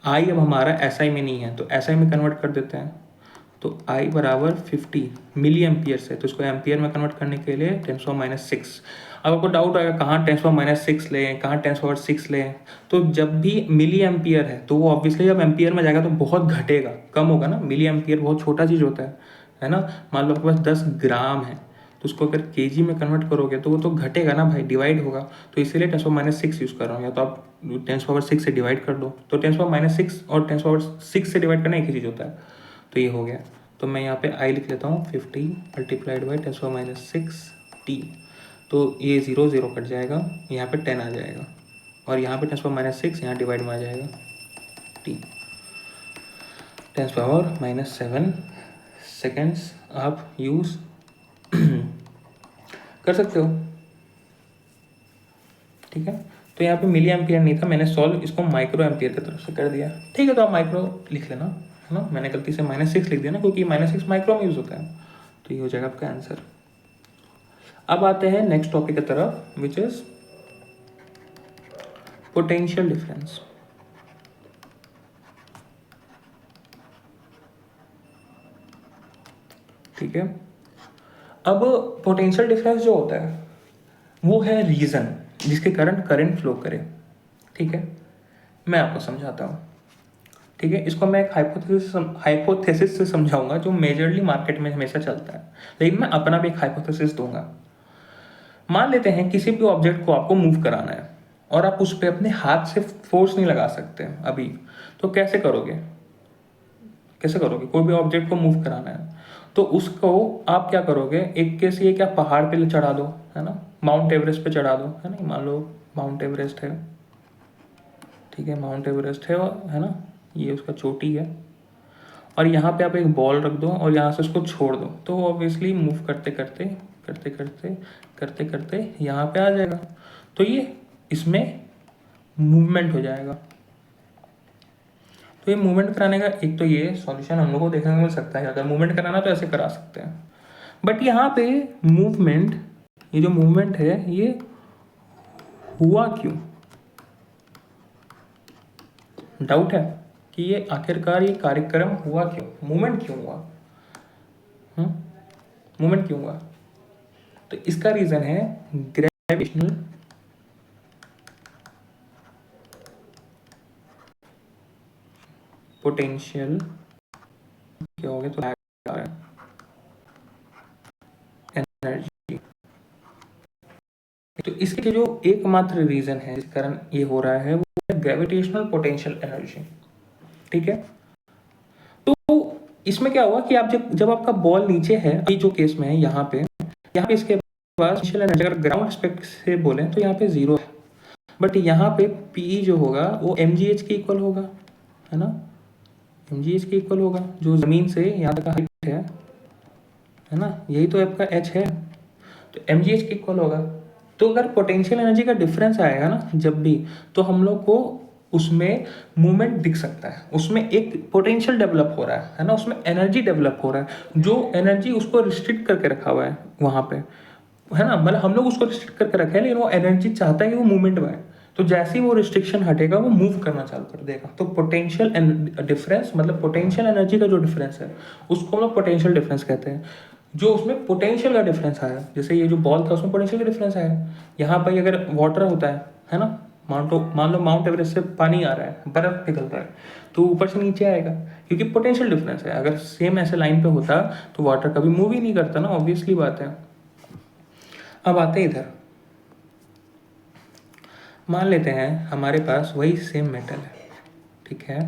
I अब हमारा SI में नहीं है तो SI में कन्वर्ट कर देते हैं, तो I बराबर 50 मिली एम्पियर्स है, तो इसको एम्पियर में कन्वर्ट करने के लिए 10⁻⁶। अब आपको डाउट आएगा कहाँ 10⁻⁶ लें, कहाँ 10⁻⁶ लें। तो जब भी मिली एम्पियर है तो वो ऑब्वियसली जब एम्पियर में जाएगा तो बहुत घटेगा, कम होगा ना, मिली एम्पियर बहुत छोटा चीज़ होता है ना। मान लो आपके पास 10 ग्राम है, तो उसको अगर केजी में कन्वर्ट करोगे तो वो तो घटेगा ना भाई, डिवाइड होगा। तो इसीलिए 10⁻⁶ यूज़ कर रहा हूँ, या तो आप 10⁻⁶ से डिवाइड कर दो, तो 10⁻⁶ और 10⁻⁶ से डिवाइड करना एक ही चीज़ होता है। तो ये हो गया, तो मैं यहाँ पे I लिख लेता हूँ 50 मल्टीप्लाइड बाई 10⁻⁶T। तो ये 0 0 कट जाएगा, यहाँ पे 10 आ जाएगा, और यहाँ पे 10⁻⁶ यहाँ डिवाइड में आ जाएगा T। 10⁻⁷ सेकेंड्स आप यूज़ कर सकते हो, ठीक है। तो यहाँ पे मिली एम्पियर नहीं था, मैंने सॉल्व इसको माइक्रो एम्पियर की तरफ से कर दिया, ठीक है। तो आप माइक्रो लिख लेना, है ना। मैंने गलती से -6 लिख दिया ना, क्योंकि -6 माइक्रो में यूज़ होता है। तो ये हो जाएगा आपका आंसर। अब आते हैं नेक्स्ट टॉपिक की तरफ, विच इज पोटेंशियल डिफरेंस, ठीक है। अब पोटेंशियल डिफरेंस जो होता है वो है रीजन जिसके कारण करंट फ्लो करे, ठीक है। मैं आपको समझाता हूँ, ठीक है। इसको मैं एक हाइपोथेसिस से समझाऊंगा जो मेजरली मार्केट में हमेशा चलता है, लेकिन मैं अपना भी एक हाइपोथेसिस दूंगा। मान लेते हैं किसी भी ऑब्जेक्ट को आपको मूव कराना है और आप उस पर अपने हाथ से फोर्स नहीं लगा सकते अभी, तो कैसे करोगे, कैसे करोगे। कोई भी ऑब्जेक्ट को मूव कराना है तो उसको आप क्या करोगे, एक केस ये क्या पहाड़ पे चढ़ा दो, है ना, माउंट एवरेस्ट पे चढ़ा दो, है ना। मान लो माउंट एवरेस्ट है, ठीक है, माउंट एवरेस्ट है ना, ये उसका चोटी है, और यहाँ पे आप एक बॉल रख दो और यहाँ से उसको छोड़ दो, तो ऑब्वियसली मूव करते करते करते करते करते करते यहाँ पे आ जाएगा। तो ये इसमें मूवमेंट हो जाएगा। तो ये मूवमेंट कराने का एक तो ये सॉल्यूशन हम लोग को देखने को मिल सकता है, अगर मूवमेंट कराना तो ऐसे करा सकते हैं। बट यहाँ पे मूवमेंट, ये जो मूवमेंट है ये हुआ क्यों, डाउट है कि ये आखिरकार ये कार्यक्रम हुआ क्यों, मूवमेंट क्यों हुआ, मूवमेंट क्यों हुआ। तो इसका रीजन है ग्रेविटेशनल पोटेंशियल, क्या हो गया तो एनर्जी। तो इसके जो एकमात्र रीजन है जिस कारण ये हो रहा है वो है ग्रेविटेशनल पोटेंशियल एनर्जी, ठीक है। तो इसमें क्या हुआ कि आप जब आपका बॉल नीचे है, अभी जो केस में है यहाँ पे इसके पास पोटेंशियल एनर्जी अगर ग्राउंड एस्पेक्ट से बोले तो यहाँ पे 0 है, बट यहाँ पे पी जो होगा वो mgh के इक्वल होगा, है ना, mgh के इक्वल होगा, जो जमीन से यहाँ तक हाइट है ना, यही तो आपका h है, तो mgh के इक्वल होगा। तो अगर पोटेंशियल एनर्जी का डिफरेंस आएगा ना जब भी, तो हम लोग को उसमें मूवमेंट दिख सकता है, उसमें एक पोटेंशियल डेवलप हो रहा है ना, उसमें एनर्जी डेवलप हो रहा है, जो एनर्जी उसको रिस्ट्रिक्ट करके रखा हुआ है वहाँ पे, है ना। मतलब हम लोग उसको रिस्ट्रिक्ट करके रखे हैं, लेकिन वो एनर्जी चाहता है कि वो मूवमेंट में आए। तो जैसे ही वो रिस्ट्रिक्शन हटेगा वो मूव करना चालू कर देगा। तो पोटेंशियल डिफरेंस मतलब पोटेंशियल एनर्जी का जो डिफरेंस है उसको हम लोग पोटेंशियल डिफरेंस कहते हैं। जो उसमें पोटेंशियल का डिफरेंस आया, जैसे ये जो बॉल था उसमें पोटेंशियल का डिफरेंस आया। यहाँ पर अगर वाटर होता है ना, मान लो माउंट एवरेस्ट से पानी आ रहा है, बर्फ पिघल रहा है, तो ऊपर से नीचे आएगा क्योंकि पोटेंशियल डिफरेंस है। अगर सेम ऐसे लाइन पे होता तो वाटर कभी मूव ही नहीं करता ना, ऑब्वियसली बात है। अब आते हैं इधर, मान लेते हैं हमारे पास वही सेम मेटल है, ठीक है।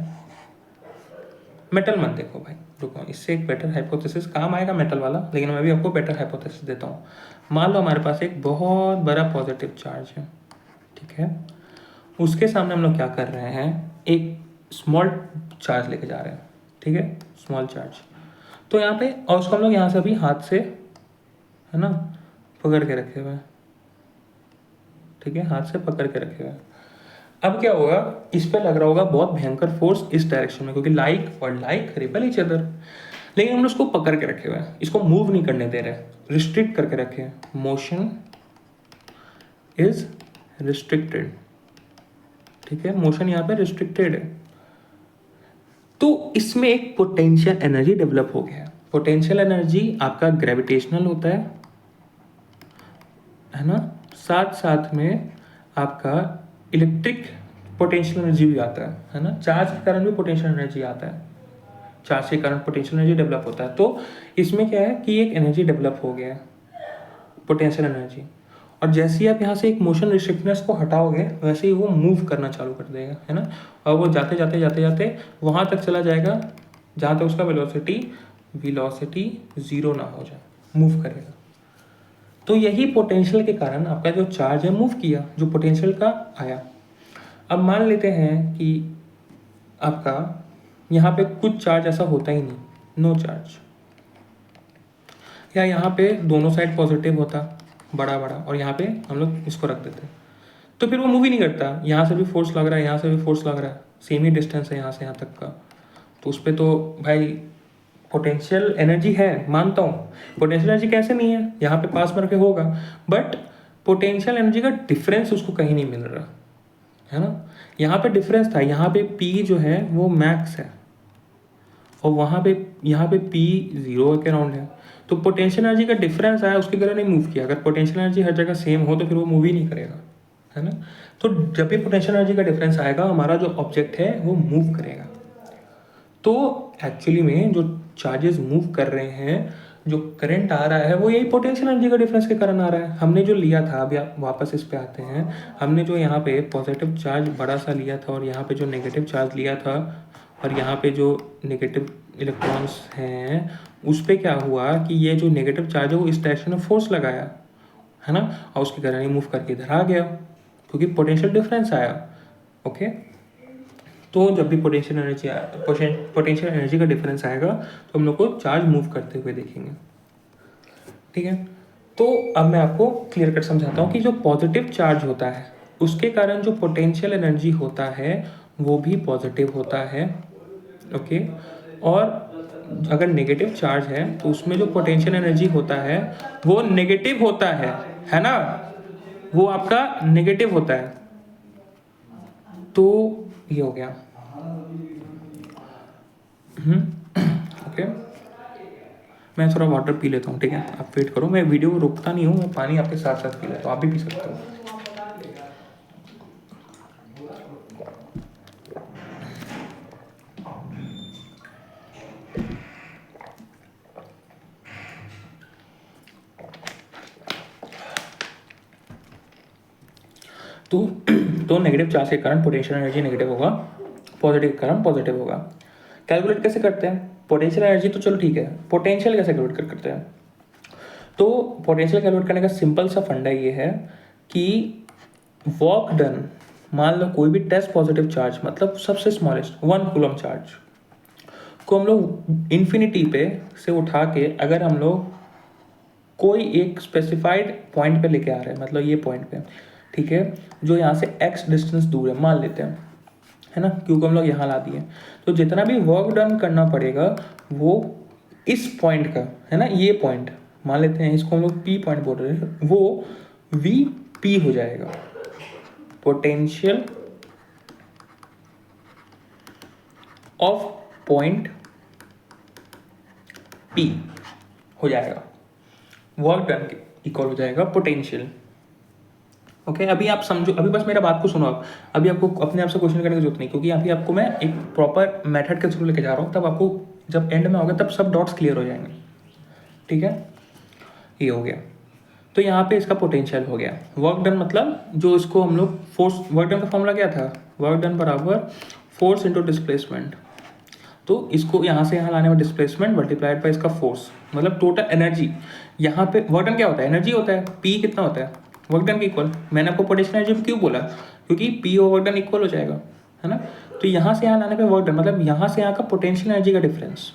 मेटल मत देखो भाई, रुको, इससे एक बेटर हाइपोथेसिस काम आएगा मेटल वाला, लेकिन मैं भी आपको बेटर हाइपोथेसिस देता हूँ। मान लो हमारे पास एक बहुत बड़ा पॉजिटिव चार्ज है, ठीक है। उसके सामने हम लोग क्या कर रहे हैं, एक स्मॉल चार्ज लेके जा रहे हैं, ठीक है, स्मॉल चार्ज। तो यहाँ पे, और उसको हम लोग यहाँ से अभी हाथ से, है ना, पकड़ के रखे हुए हैं, ठीक है, हाथ से पकड़ के रखे हुए हैं। अब क्या होगा, इस पे लग रहा होगा बहुत भयंकर फोर्स इस डायरेक्शन में, क्योंकि लाइक और लाइक रिपेल ईच अदर। लेकिन हम उसको पकड़ के रखे हुए हैं, इसको मूव नहीं करने दे रहे, रिस्ट्रिक्ट करके रखे हैं। मोशन इज रिस्ट्रिक्टेड, ठीक है, मोशन यहाँ पे रिस्ट्रिक्टेड है। तो इसमें एक पोटेंशियल एनर्जी डेवलप हो गया है। पोटेंशियल एनर्जी आपका ग्रेविटेशनल होता है ना, साथ साथ में आपका इलेक्ट्रिक पोटेंशियल एनर्जी भी आता है ना। चार्ज के कारण भी पोटेंशियल एनर्जी आता है, चार्ज के कारण पोटेंशियल एनर्जी डेवलप होता है। तो इसमें क्या है कि एक एनर्जी डेवलप हो गया है, पोटेंशियल एनर्जी। और जैसे ही आप यहाँ से एक मोशन रिस्ट्रिक्टनेस को हटाओगे वैसे ही वो मूव करना चालू कर देगा, है ना। और वो जाते जाते जाते जाते वहाँ तक चला जाएगा जहाँ तक उसका वेलोसिटी ज़ीरो ना हो जाए, मूव करेगा। तो यही पोटेंशियल के कारण आपका जो चार्ज है मूव किया, जो पोटेंशियल का आया। अब मान लेते हैं कि आपका यहाँ पे कुछ चार्ज ऐसा होता ही नहीं, नो चार्ज, या यहाँ पे दोनों साइड पॉजिटिव होता बड़ा बड़ा, और यहाँ पे हम लोग इसको रख देते, तो फिर वो मूव ही नहीं करता। यहाँ से भी फोर्स लग रहा है, यहाँ से भी फोर्स लग रहा है, सेम ही डिस्टेंस है यहाँ से यहाँ तक का, तो उस पर तो भाई पोटेंशियल एनर्जी है, मानता हूँ। पोटेंशियल एनर्जी कैसे नहीं है, यहाँ पे पास में रखे होगा, बट पोटेंशियल एनर्जी का डिफरेंस उसको कहीं नहीं मिल रहा, है ना। यहाँ पे डिफरेंस था, यहाँ पे P जो है वो मैक्स है, और यहाँ पे P 0 के अराउंड है। तो पोटेंशियल एनर्जी का डिफरेंस आया, उसके कारण नहीं मूव किया। अगर पोटेंशियल एनर्जी हर जगह सेम हो तो फिर वो मूव ही नहीं करेगा, है ना। तो जब भी पोटेंशियल एनर्जी का डिफरेंस आएगा, हमारा जो ऑब्जेक्ट है वो मूव करेगा। तो एक्चुअली में जो चार्जेस मूव कर रहे हैं, जो करंट आ रहा है, वो यही पोटेंशियल एनर्जी का डिफरेंस के कारण आ रहा है। हमने जो लिया था, अभी आप वापस इस पे आते हैं, हमने जो यहाँ पे पॉजिटिव चार्ज बड़ा सा लिया था और यहाँ पे जो नेगेटिव चार्ज लिया था, और यहाँ पे जो नेगेटिव इलेक्ट्रॉन्स हैं, उस पर क्या हुआ कि ये जो नेगेटिव चार्ज है वो इस डायरेक्शन में फोर्स लगाया, है ना, और उसके कारण ही मूव करके इधर आ गया, क्योंकि पोटेंशियल डिफरेंस आया। ओके, तो जब भी पोटेंशियल एनर्जी का डिफरेंस आएगा तो हम लोग को चार्ज मूव करते हुए देखेंगे, ठीक है। तो अब मैं आपको क्लियर कट समझाता हूँ कि जो पॉजिटिव चार्ज होता है उसके कारण जो पोटेंशियल एनर्जी होता है वो भी पॉजिटिव होता है, ओके। और अगर नेगेटिव चार्ज है तो उसमें जो पोटेंशियल एनर्जी होता है वो नेगेटिव होता है ना, वो आपका नेगेटिव होता है। तो ये हो गया, ओके। मैं थोड़ा वाटर पी लेता हूँ, ठीक है, आप वेट करो, मैं वीडियो रोकता नहीं हूँ, मैं पानी आपके साथ साथ पी लेता हूँ, आप भी पी सकते हो। तो नेगेटिव चार्ज के कारण पोटेंशियल एनर्जी नेगेटिव होगा, पॉजिटिव के कारण पॉजिटिव होगा। कैलकुलेट कैसे करते हैं पोटेंशियल एनर्जी, तो चलो ठीक है, पोटेंशियल कैसे कैलकुलेट करते हैं। तो पोटेंशियल कैलकुलेट करने का सिंपल सा फंडा ये है कि वर्क डन, मान लो कोई भी टेस्ट पॉजिटिव चार्ज, मतलब सबसे स्मॉलेस्ट 1 कूलम चार्ज को हम लोग इन्फिनिटी पे से उठा के अगर हम लोग कोई एक स्पेसिफाइड पॉइंट पे लेके आ रहे हैं, मतलब ये पॉइंट पे, ठीक है, जो यहाँ से x डिस्टेंस दूर है मान लेते हैं, है ना, क्योंकि हम लोग यहाँ ला दिए, तो जितना भी वर्क डन करना पड़ेगा वो इस पॉइंट का, है ना, ये पॉइंट मान लेते हैं, इसको हम लोग P पॉइंट बोल रहे हैं, वो VP हो जाएगा, पोटेंशियल ऑफ पॉइंट P हो जाएगा, वर्क डन के इक्वल हो जाएगा पोटेंशियल। ओके, अभी आप समझो, अभी बस मेरा बात को सुनो आप। अभी आपको अपने आप से क्वेश्चन करने की जरूरत नहीं, क्योंकि अभी आपको मैं एक प्रॉपर मेथड के थ्रू लेके जा रहा हूँ, तब आपको जब एंड में होगा तब सब डॉट्स क्लियर हो जाएंगे। ठीक है, ये हो गया। तो यहाँ पे इसका पोटेंशियल हो गया। वर्क डन मतलब जो इसको हम लोग फोर्स, वर्क डन का फॉर्मूला क्या था, वर्क डन बराबर फोर्स इंटू डिस्प्लेसमेंट। तो इसको यहाँ से यहाँ लाने में डिस्प्लेसमेंट मल्टीप्लाइड बाय इसका फोर्स, मतलब टोटल एनर्जी। यहाँ पे वर्क डन क्या होता है, एनर्जी होता है। पी कितना होता है वर्क डन के इक्वल। मैंने आपको पोटेंशियल एनर्जी क्यों बोला, क्योंकि पी और वर्क डन इक्वल हो जाएगा, है ना। तो यहाँ से यहाँ लाने पे वर्क डन मतलब यहाँ से यहाँ का पोटेंशियल एनर्जी का डिफरेंस,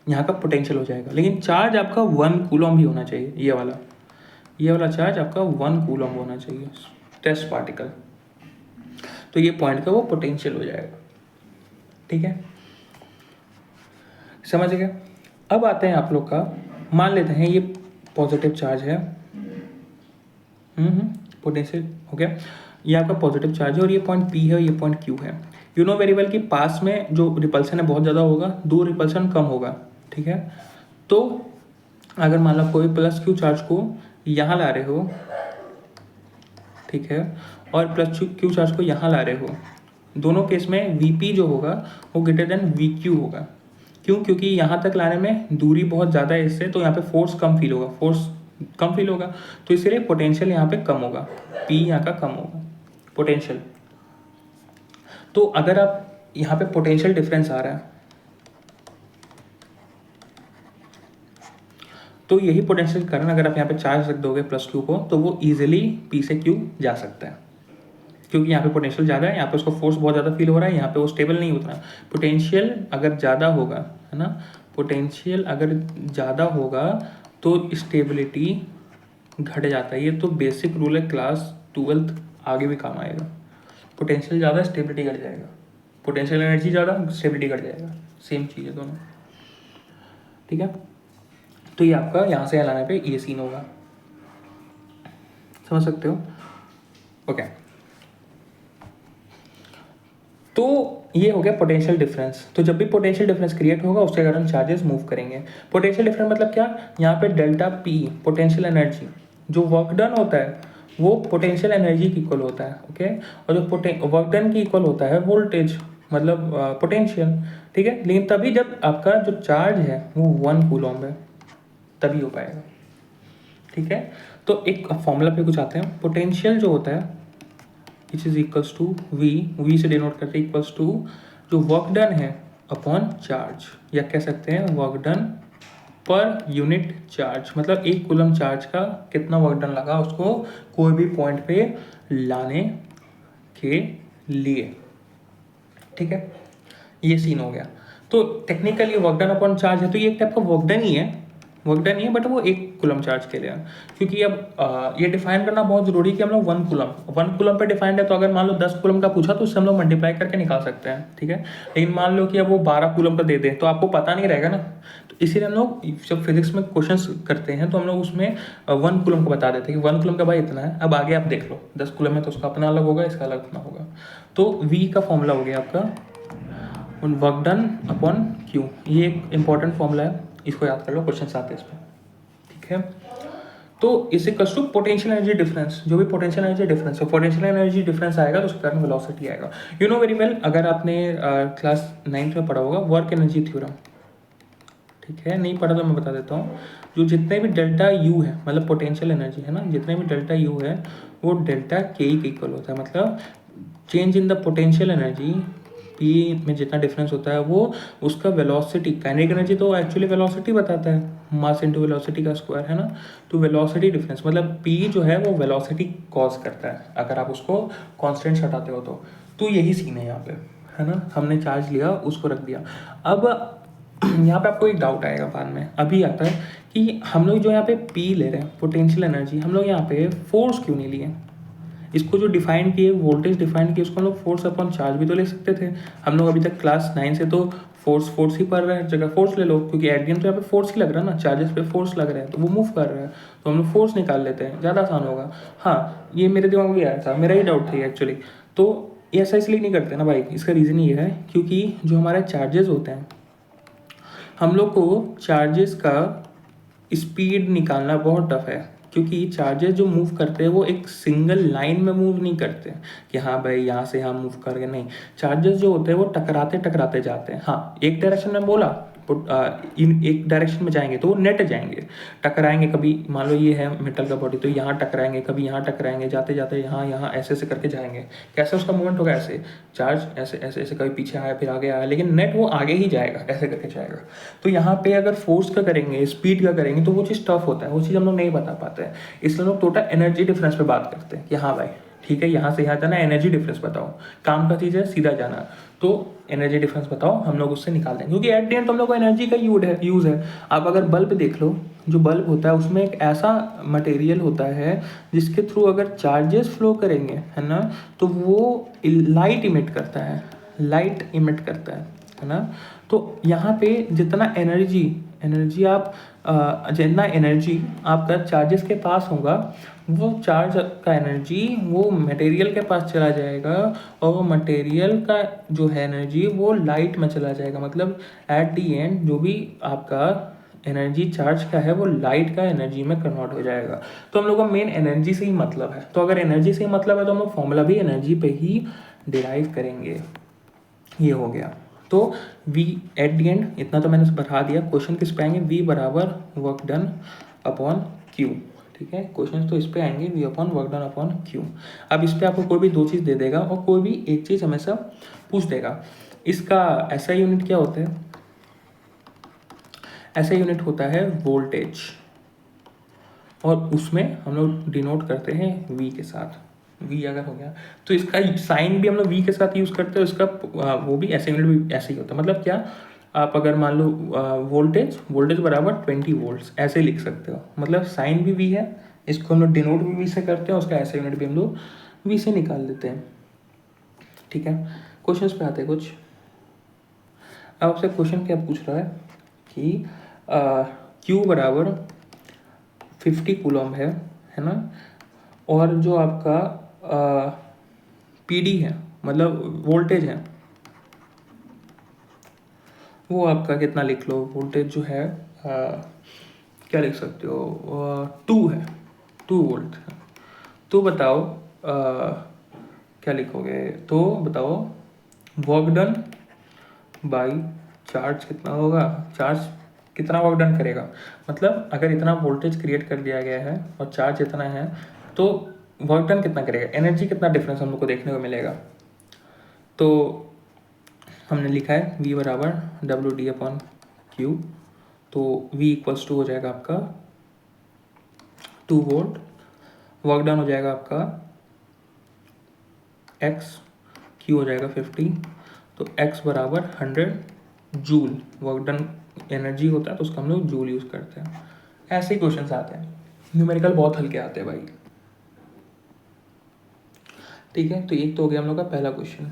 यहाँ का पोटेंशियल हो जाएगा। लेकिन चार्ज आपका 1 कूलम भी होना चाहिए, ये वाला चार्ज आपका 1 कूलम होना चाहिए, टेस्ट पार्टिकल। तो ये पॉइंट का वो पोटेंशियल हो जाएगा। ठीक है, समझ गए। अब आते हैं आप लोग का, मान लेते हैं ये पॉजिटिव चार्ज है, पोटेंशियल हो गया, ये आपका पॉजिटिव चार्ज है और ये पॉइंट P है, ये पॉइंट Q है। यू नो वेरी वेल कि पास में जो रिपल्सन है बहुत ज़्यादा होगा, दूर रिपल्सन कम होगा। ठीक है, तो अगर मान लो कोई प्लस Q चार्ज को यहाँ ला रहे हो, ठीक है, और प्लस Q चार्ज को यहाँ ला रहे हो, दोनों केस में Vp जो होगा वो ग्रेटर देन Vq होगा। क्यों, क्योंकि यहाँ तक लाने में दूरी बहुत ज़्यादा है इससे, तो यहाँ पे फोर्स कम फील होगा, तो इसलिए पोटेंशियल यहाँ पे कम होगा, P यहाँ का कम होगा पोटेंशियल। तो अगर आप यहाँ पे पोटेंशियल डिफरेंस आ रहा है, तो यही पोटेंशियल कारण अगर आप यहाँ पे चार्ज रख दोगे प्लस Q को, तो वो इजीली P से Q जा सकता है, क्योंकि यहाँ पे पोटेंशियल ज़्यादा है, यहाँ पे उसको फोर्स बहुत ज़्यादा फील हो रहा है, यहाँ पे वो स्टेबल नहीं होता। पोटेंशियल अगर ज़्यादा होगा, है ना, पोटेंशियल अगर ज़्यादा होगा तो स्टेबिलिटी घट जाता है। ये तो बेसिक रूल है, क्लास 12th आगे भी काम आएगा। पोटेंशियल ज़्यादा स्टेबिलिटी घट जाएगा, पोटेंशियल एनर्जी ज़्यादा स्टेबिलिटी घट जाएगा, सेम चीज़ है दोनों। ठीक है, तो ये आपका यहाँ से लाने पे ये सीन होगा, समझ सकते हो। ओके, तो ये हो गया पोटेंशियल डिफरेंस। तो जब भी पोटेंशियल डिफरेंस क्रिएट होगा उसके कारण चार्जेस मूव करेंगे। पोटेंशियल डिफरेंस मतलब क्या, यहाँ पे डेल्टा पी पोटेंशियल एनर्जी, जो वर्क डन होता है वो पोटेंशियल एनर्जी की इक्वल होता है। ओके, और जो वर्क डन की इक्वल होता है वोल्टेज, मतलब पोटेंशियल। ठीक है, लेकिन तभी जब आपका जो चार्ज है वो 1 कूलम है, तभी हो पाएगा। ठीक है, तो एक फॉर्मूला पे कुछ आते हैं। पोटेंशियल जो होता है which is equals to V से डिनोट करते हैं इक्वल्स टू जो वर्क डन है अपॉन चार्ज, या कह सकते हैं work done per unit charge, मतलब 1 कूलम चार्ज का कितना वर्क डन लगा उसको कोई भी पॉइंट पे लाने के लिए। ठीक है, ये सीन हो गया। तो technically work done upon charge है, तो ये एक टाइप का वर्क डन ही है, बट वो 1 कूलम चार्ज के लिए है। क्योंकि अब ये डिफाइन करना बहुत जरूरी है कि हम लोग 1 कूलम पे डिफाइंड है, तो अगर मान लो 10 कूलम का पूछा तो उससे हम लोग मल्टीप्लाई करके निकाल सकते हैं। ठीक है, लेकिन मान लो कि अब वो 12 कूलम का दे दे तो आपको पता नहीं रहेगा ना, तो इसीलिए हम लोग जब फिजिक्स में क्वेश्चंस करते हैं तो हम लोग उसमें 1 कूलम को बता देते हैं कि 1 कूलम का भाई इतना है। अब आगे आप देख लो 10 कूलम है तो उसका अपना अलग होगा, इसका अलग अपना होगा। तो वी का फॉर्मूला हो गया आपका वर्क डन अपॉन क्यू, ये एक इंपॉर्टेंट फॉर्मूला है, इसको याद कर लो, क्वेश्चन आते हैं इसमें। ठीक है, तो इस equals to potential energy difference, जो भी पोटेंशियल एनर्जी डिफरेंस है, पोटेंशियल एनर्जी डिफरेंस आएगा तो उसके कारण वेलोसिटी आएगा। यू नो वेरी वेल, अगर आपने क्लास 9th में पढ़ा होगा वर्क एनर्जी थ्योरम। ठीक है, नहीं पढ़ा तो मैं बता देता हूँ। जो जितने भी डेल्टा यू है, मतलब पोटेंशियल एनर्जी है ना, जितने भी डेल्टा यू है वो डेल्टा के के इक्वल होता है। मतलब change in the potential energy P में जितना डिफरेंस होता है वो उसका वेलोसिटी, काइनेटिक एनर्जी तो एक्चुअली वेलोसिटी बताता है, मास इनटू वेलोसिटी का स्क्वायर, है ना। तो वेलोसिटी डिफरेंस मतलब पी जो है वो वेलोसिटी कॉज करता है अगर आप उसको कांस्टेंट हटाते हो तो यही सीन है यहाँ पे, है ना। हमने चार्ज लिया, उसको रख दिया। अब यहाँ पे आपको एक डाउट आएगा बाद में, अभी आता है कि हम लोग जो यहाँ पे पी ले रहे हैं पोटेंशियल एनर्जी, हम लोग यहाँ पे फोर्स क्यों नहीं लिए। इसको जो डिफाइन किए, वोल्टेज डिफाइन किए, उसको हम लोग फोर्स अपॉन चार्ज भी तो ले सकते थे। हम लोग अभी तक क्लास 9 से तो फोर्स ही पड़ रहा है हर जगह, फोर्स ले लो, क्योंकि एट दी एंड तो यहाँ पे फोर्स ही लग रहा है ना, चार्जेस पे फोर्स लग रहा है तो वो मूव कर रहा है, तो हम लोग फोर्स निकाल लेते हैं, ज़्यादा आसान होगा। हाँ, ये मेरे दिमाग में भी आया था, मेरा ही डाउट था एक्चुअली। तो ऐसा इसलिए नहीं करते ना भाई, इसका रीज़न ये है क्योंकि जो हमारे चार्जेस होते हैं, हम लोग को चार्जेस का स्पीड निकालना बहुत टफ है, क्योंकि चार्जेस जो मूव करते हैं वो एक सिंगल लाइन में मूव नहीं करते कि हाँ भाई यहाँ से यहाँ मूव करके, नहीं। चार्जेस जो होते हैं वो टकराते टकराते जाते हैं। हाँ, एक डायरेक्शन में बोला, इन एक डायरेक्शन में जाएंगे तो वो नेट जाएंगे, टकराएंगे। कभी मान लो ये है मेटल का बॉडी, तो यहाँ टकराएंगे, कभी यहाँ टकराएंगे, जाते जाते यहाँ यहाँ ऐसे ऐसे करके जाएंगे। कैसे उसका मूवमेंट होगा, ऐसे चार्ज ऐसे ऐसे ऐसे, कभी पीछे आया फिर आगे आया, लेकिन नेट वो आगे ही जाएगा, ऐसे करके जाएगा। तो यहाँ पे अगर फोर्स का करेंगे, स्पीड का करेंगे, तो वो चीज़ टफ होता है, वो चीज़ हम लोग नहीं बता पाते हैं। इसलिए लोग टोटल एनर्जी डिफरेंस पे बात करते हैं कि हाँ भाई ठीक है, यहाँ से यहाँ जाना, एनर्जी डिफरेंस बताओ। काम का चीज़ है सीधा जाना, तो एनर्जी डिफरेंस बताओ, हम लोग उससे निकाल देंगे, क्योंकि एट द एंड तो हम लोग को एनर्जी का यूज़ है। आप अगर बल्ब देख लो, जो बल्ब होता है उसमें एक ऐसा मटेरियल होता है जिसके थ्रू अगर चार्जेस फ्लो करेंगे, है ना, तो वो लाइट इमिट करता है ना। तो यहाँ पे जितना एनर्जी आप जितना एनर्जी आपका चार्जेस के पास होगा, वो चार्ज का एनर्जी वो मटेरियल के पास चला जाएगा, और वो मटेरियल का जो है एनर्जी वो लाइट में चला जाएगा। मतलब एट दी एंड जो भी आपका एनर्जी चार्ज का है वो लाइट का एनर्जी में कन्वर्ट हो जाएगा। तो हम लोग का मेन एनर्जी से ही मतलब है, तो अगर एनर्जी से ही मतलब है तो हम लोग फॉर्मूला भी एनर्जी पे ही डिराइव करेंगे। ये हो गया। तो V एट दी एंड इतना तो मैंने बढ़ा दिया। क्वेश्चन किस पे आएंगे, V बराबर वर्क डन अपॉन Q। ठीक है, क्वेश्चन तो इस पे आएंगे, V upon work done upon Q। अब इस पे आपको कोई भी दो चीज़ दे देगा और कोई भी एक चीज़ हमेशा पूछ देगा। इसका ऐसा यूनिट क्या होता है, ऐसा यूनिट होता है वोल्टेज, और उसमें हम लोग डिनोट करते हैं V के साथ। V अगर हो गया तो इसका साइन भी हम लोग V के साथ यूज़ करते हैं, उसका वो भी ऐसे यूनिट भी ऐसे ही होता है। मतलब क्या, आप अगर मान लो वोल्टेज बराबर 20 वोल्ट्स ऐसे लिख सकते हो, मतलब साइन भी V है, इसको हम लोग डिनोट भी V से करते हैं, उसका ऐसे यूनिट भी हम लोग V से निकाल देते हैं। ठीक है, क्वेश्चन पे आते हैं कुछ। अब आपसे क्वेश्चन क्या पूछ रहा है कि Q बराबर 50 कूलम है ना, और जो आपका PD है, मतलब वोल्टेज है, वो आपका कितना लिख लो, वोल्टेज जो है क्या लिख सकते हो, 2 है, 2 वोल्ट है। तो बताओ क्या लिखोगे, तो बताओ वर्क डन बाई चार्ज कितना होगा, चार्ज कितना वर्क डन करेगा। मतलब अगर इतना वोल्टेज क्रिएट कर दिया गया है और चार्ज इतना है, तो वर्क डन कितना करेगा, एनर्जी कितना डिफरेंस हम लोग को देखने को मिलेगा। तो हमने लिखा है V बराबर WD अपॉन Q, तो V इक्वल्स टू हो जाएगा आपका 2 वोल्ट, वर्क डन हो जाएगा आपका X, Q हो जाएगा 50, तो X बराबर 100 जूल वर्क डन एनर्जी होता है, तो उसका हम लोग जूल यूज़ करते हैं। ऐसे ही क्वेश्चन आते हैं, न्यूमेरिकल बहुत हल्के आते हैं भाई। ठीक है, तो एक तो हो गया हम लोग का पहला क्वेश्चन।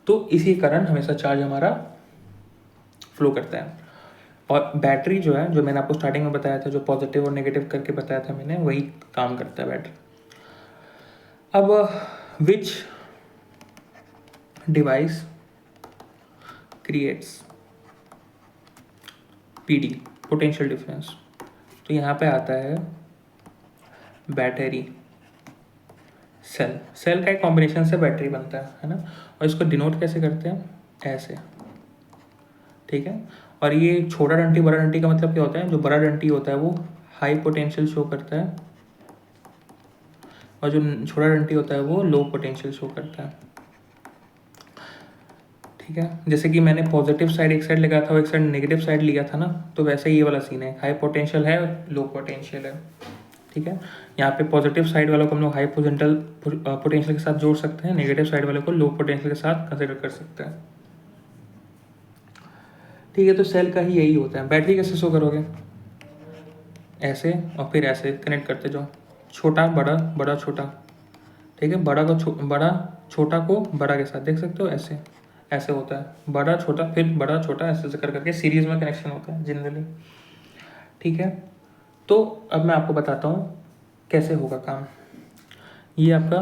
तो इसी कारण हमेशा चार्ज हमारा फ्लो करता है, और बैटरी जो है, जो मैंने आपको स्टार्टिंग में बताया था, जो पॉजिटिव और नेगेटिव करके बताया था मैंने, वही काम करता है बैटरी। अब विच device creates PD, potential difference, तो यहाँ पे आता है बैटरी, सेल का एक कॉम्बिनेशन से बैटरी बनता है ना, और इसको डिनोट कैसे करते हैं, ऐसे। ठीक है, और ये छोटा डंटी बड़ा डंटी का मतलब क्या होता है, जो बड़ा डंटी होता है वो हाई पोटेंशियल शो करता है, और जो छोटा डंटी होता है वो लो पोटेंशियल शो करता है। ठीक है, जैसे कि मैंने पॉजिटिव साइड एक साइड लगाया था और एक साइड नेगेटिव साइड लिया था ना, तो वैसे ये वाला सीन है, हाई पोटेंशियल है लो पोटेंशियल है। ठीक है, यहाँ पे पॉजिटिव साइड वालों को हम लोग हाई पोटेंशियल के साथ जोड़ सकते हैं, नेगेटिव साइड वाले को लो पोटेंशियल के साथ कंसिडर कर सकते हैं। ठीक है, तो सेल का ही यही होता है। बैटरी कैसे शो करोगे, ऐसे और फिर ऐसे कनेक्ट करते जाओ, छोटा बड़ा बड़ा छोटा। ठीक है, बड़ा छोटा को बड़ा के साथ देख सकते हो, ऐसे ऐसे होता है, बड़ा छोटा फिर बड़ा छोटा, ऐसे कर करके सीरीज में कनेक्शन होता है जनरली। ठीक है, तो अब मैं आपको बताता हूँ कैसे होगा काम। ये आपका,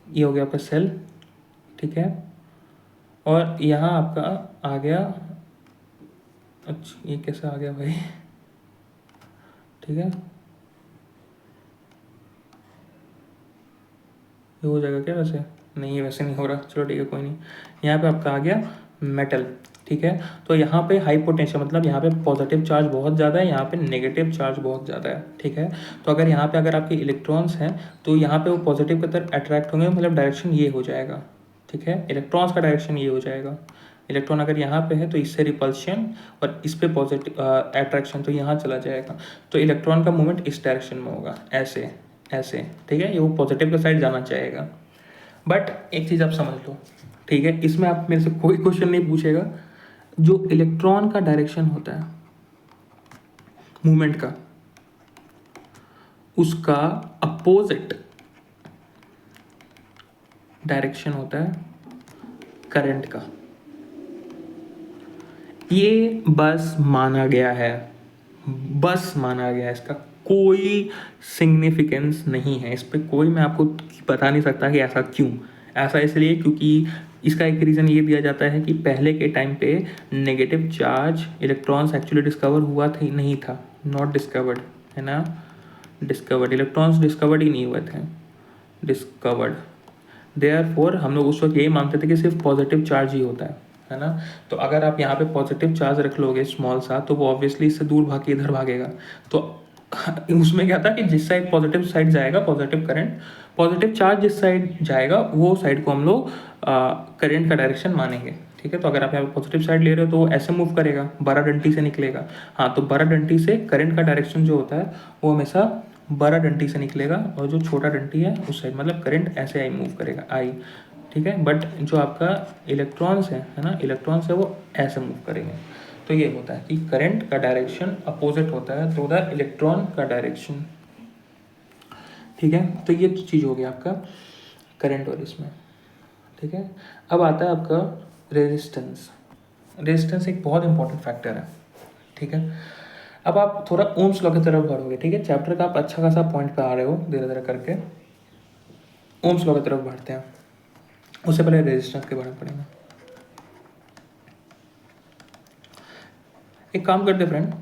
ये हो गया आपका सेल, ठीक है, और यहाँ आपका आ गया, अच्छा ये कैसे आ गया भाई, ठीक है, ये हो जाएगा क्या वैसे, नहीं वैसे नहीं हो रहा, चलो ठीक है कोई नहीं। यहाँ पे आपका आ गया मेटल, ठीक है, तो यहाँ पे हाई पोटेंशियल मतलब यहाँ पे पॉजिटिव चार्ज बहुत ज़्यादा है, यहाँ पे नेगेटिव चार्ज बहुत ज़्यादा है, ठीक है। तो अगर यहाँ पे अगर आपके इलेक्ट्रॉन्स हैं तो यहाँ पे वो पॉजिटिव की तरफ अट्रैक्ट होंगे, मतलब डायरेक्शन ये हो जाएगा, ठीक है, इलेक्ट्रॉन्स का डायरेक्शन ये हो जाएगा। इलेक्ट्रॉन अगर यहाँ पे है तो इससे रिपल्शन और इस पे पॉजिटिव अट्रैक्शन, तो यहाँ चला जाएगा, तो इलेक्ट्रॉन का मूवमेंट इस डायरेक्शन में होगा, ऐसे ऐसे, ठीक है, ये वो पॉजिटिव के साइड जाना चाहेगा। बट एक चीज़ आप समझ लो, ठीक है, इसमें आप मेरे से कोई क्वेश्चन नहीं पूछेगा, जो इलेक्ट्रॉन का डायरेक्शन होता है मूवमेंट का, उसका अपोजिट डायरेक्शन होता है करंट का। ये बस माना गया है, बस माना गया है, इसका कोई सिग्निफिकेंस नहीं है, इस पर कोई मैं आपको बता नहीं सकता कि ऐसा क्यों। ऐसा इसलिए क्योंकि इसका एक रीज़न ये दिया जाता है कि पहले के टाइम पे negative charge electrons actually discover हुआ था नहीं था, नॉट डिस्कवर्ड, है ना, डिस्कवर्ड, इलेक्ट्रॉन्स डिस्कवर्ड ही नहीं हुए थे, डिस्कवर्ड। देयरफॉर हम लोग उस वक्त यही मानते थे कि सिर्फ पॉजिटिव चार्ज ही होता है ना। तो अगर आप यहाँ पे पॉजिटिव चार्ज रख लोगे स्मॉल सा, तो वो ऑब्वियसली इससे दूर भाग के इधर भागेगा। तो उसमें क्या था कि जिस साइड पॉजिटिव साइड जाएगा पॉजिटिव करंट, पॉजिटिव चार्ज जिस साइड जाएगा वो साइड को हम लोग करंट का डायरेक्शन मानेंगे, ठीक है। तो अगर आप यहाँ पे पॉजिटिव साइड ले रहे हो तो वो ऐसे मूव करेगा, 12 डंटी से निकलेगा। हाँ, तो 12 डंटी से करंट का डायरेक्शन जो होता है वो हमेशा 12 डंटी से निकलेगा, और जो छोटा डंटी है उस साइड, मतलब करंट ऐसे आई मूव करेगा, आई, ठीक है। बट जो आपका इलेक्ट्रॉन्स है ना, इलेक्ट्रॉन्स है वो ऐसे मूव करेंगे। तो ये होता है कि करंट का डायरेक्शन अपोजिट होता है टू द इलेक्ट्रॉन का डायरेक्शन, ठीक है। तो ये चीज़ हो गया आपका करंट और इसमें, ठीक है। अब आता है आपका रेजिस्टेंस। रेजिस्टेंस एक बहुत इंपॉर्टेंट फैक्टर है, ठीक है। अब आप थोड़ा ओम्स लॉ की तरफ बढ़ोगे, ठीक है, चैप्टर का आप अच्छा खासा पॉइंट पे आ रहे हो धीरे धीरे करके, ओम्स लॉ की तरफ बढ़ते हैं। उससे पहले रेजिस्टेंस के बारे में पढ़ेंगे। एक काम करते फ्रेंड,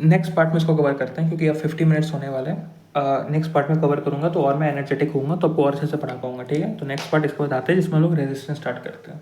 नेक्स्ट पार्ट में इसको कवर करते हैं, क्योंकि अब 50 मिनट्स होने वाले हैं। नेक्स्ट पार्ट में कवर करूंगा तो और मैं एनर्जेटिक होऊंगा, तो आपको और अच्छे से पढ़ा पाऊंगा, ठीक है। तो नेक्स्ट पार्ट इसके बाद आते हैं जिसमें हम लोग रेजिस्टेंस स्टार्ट करते हैं।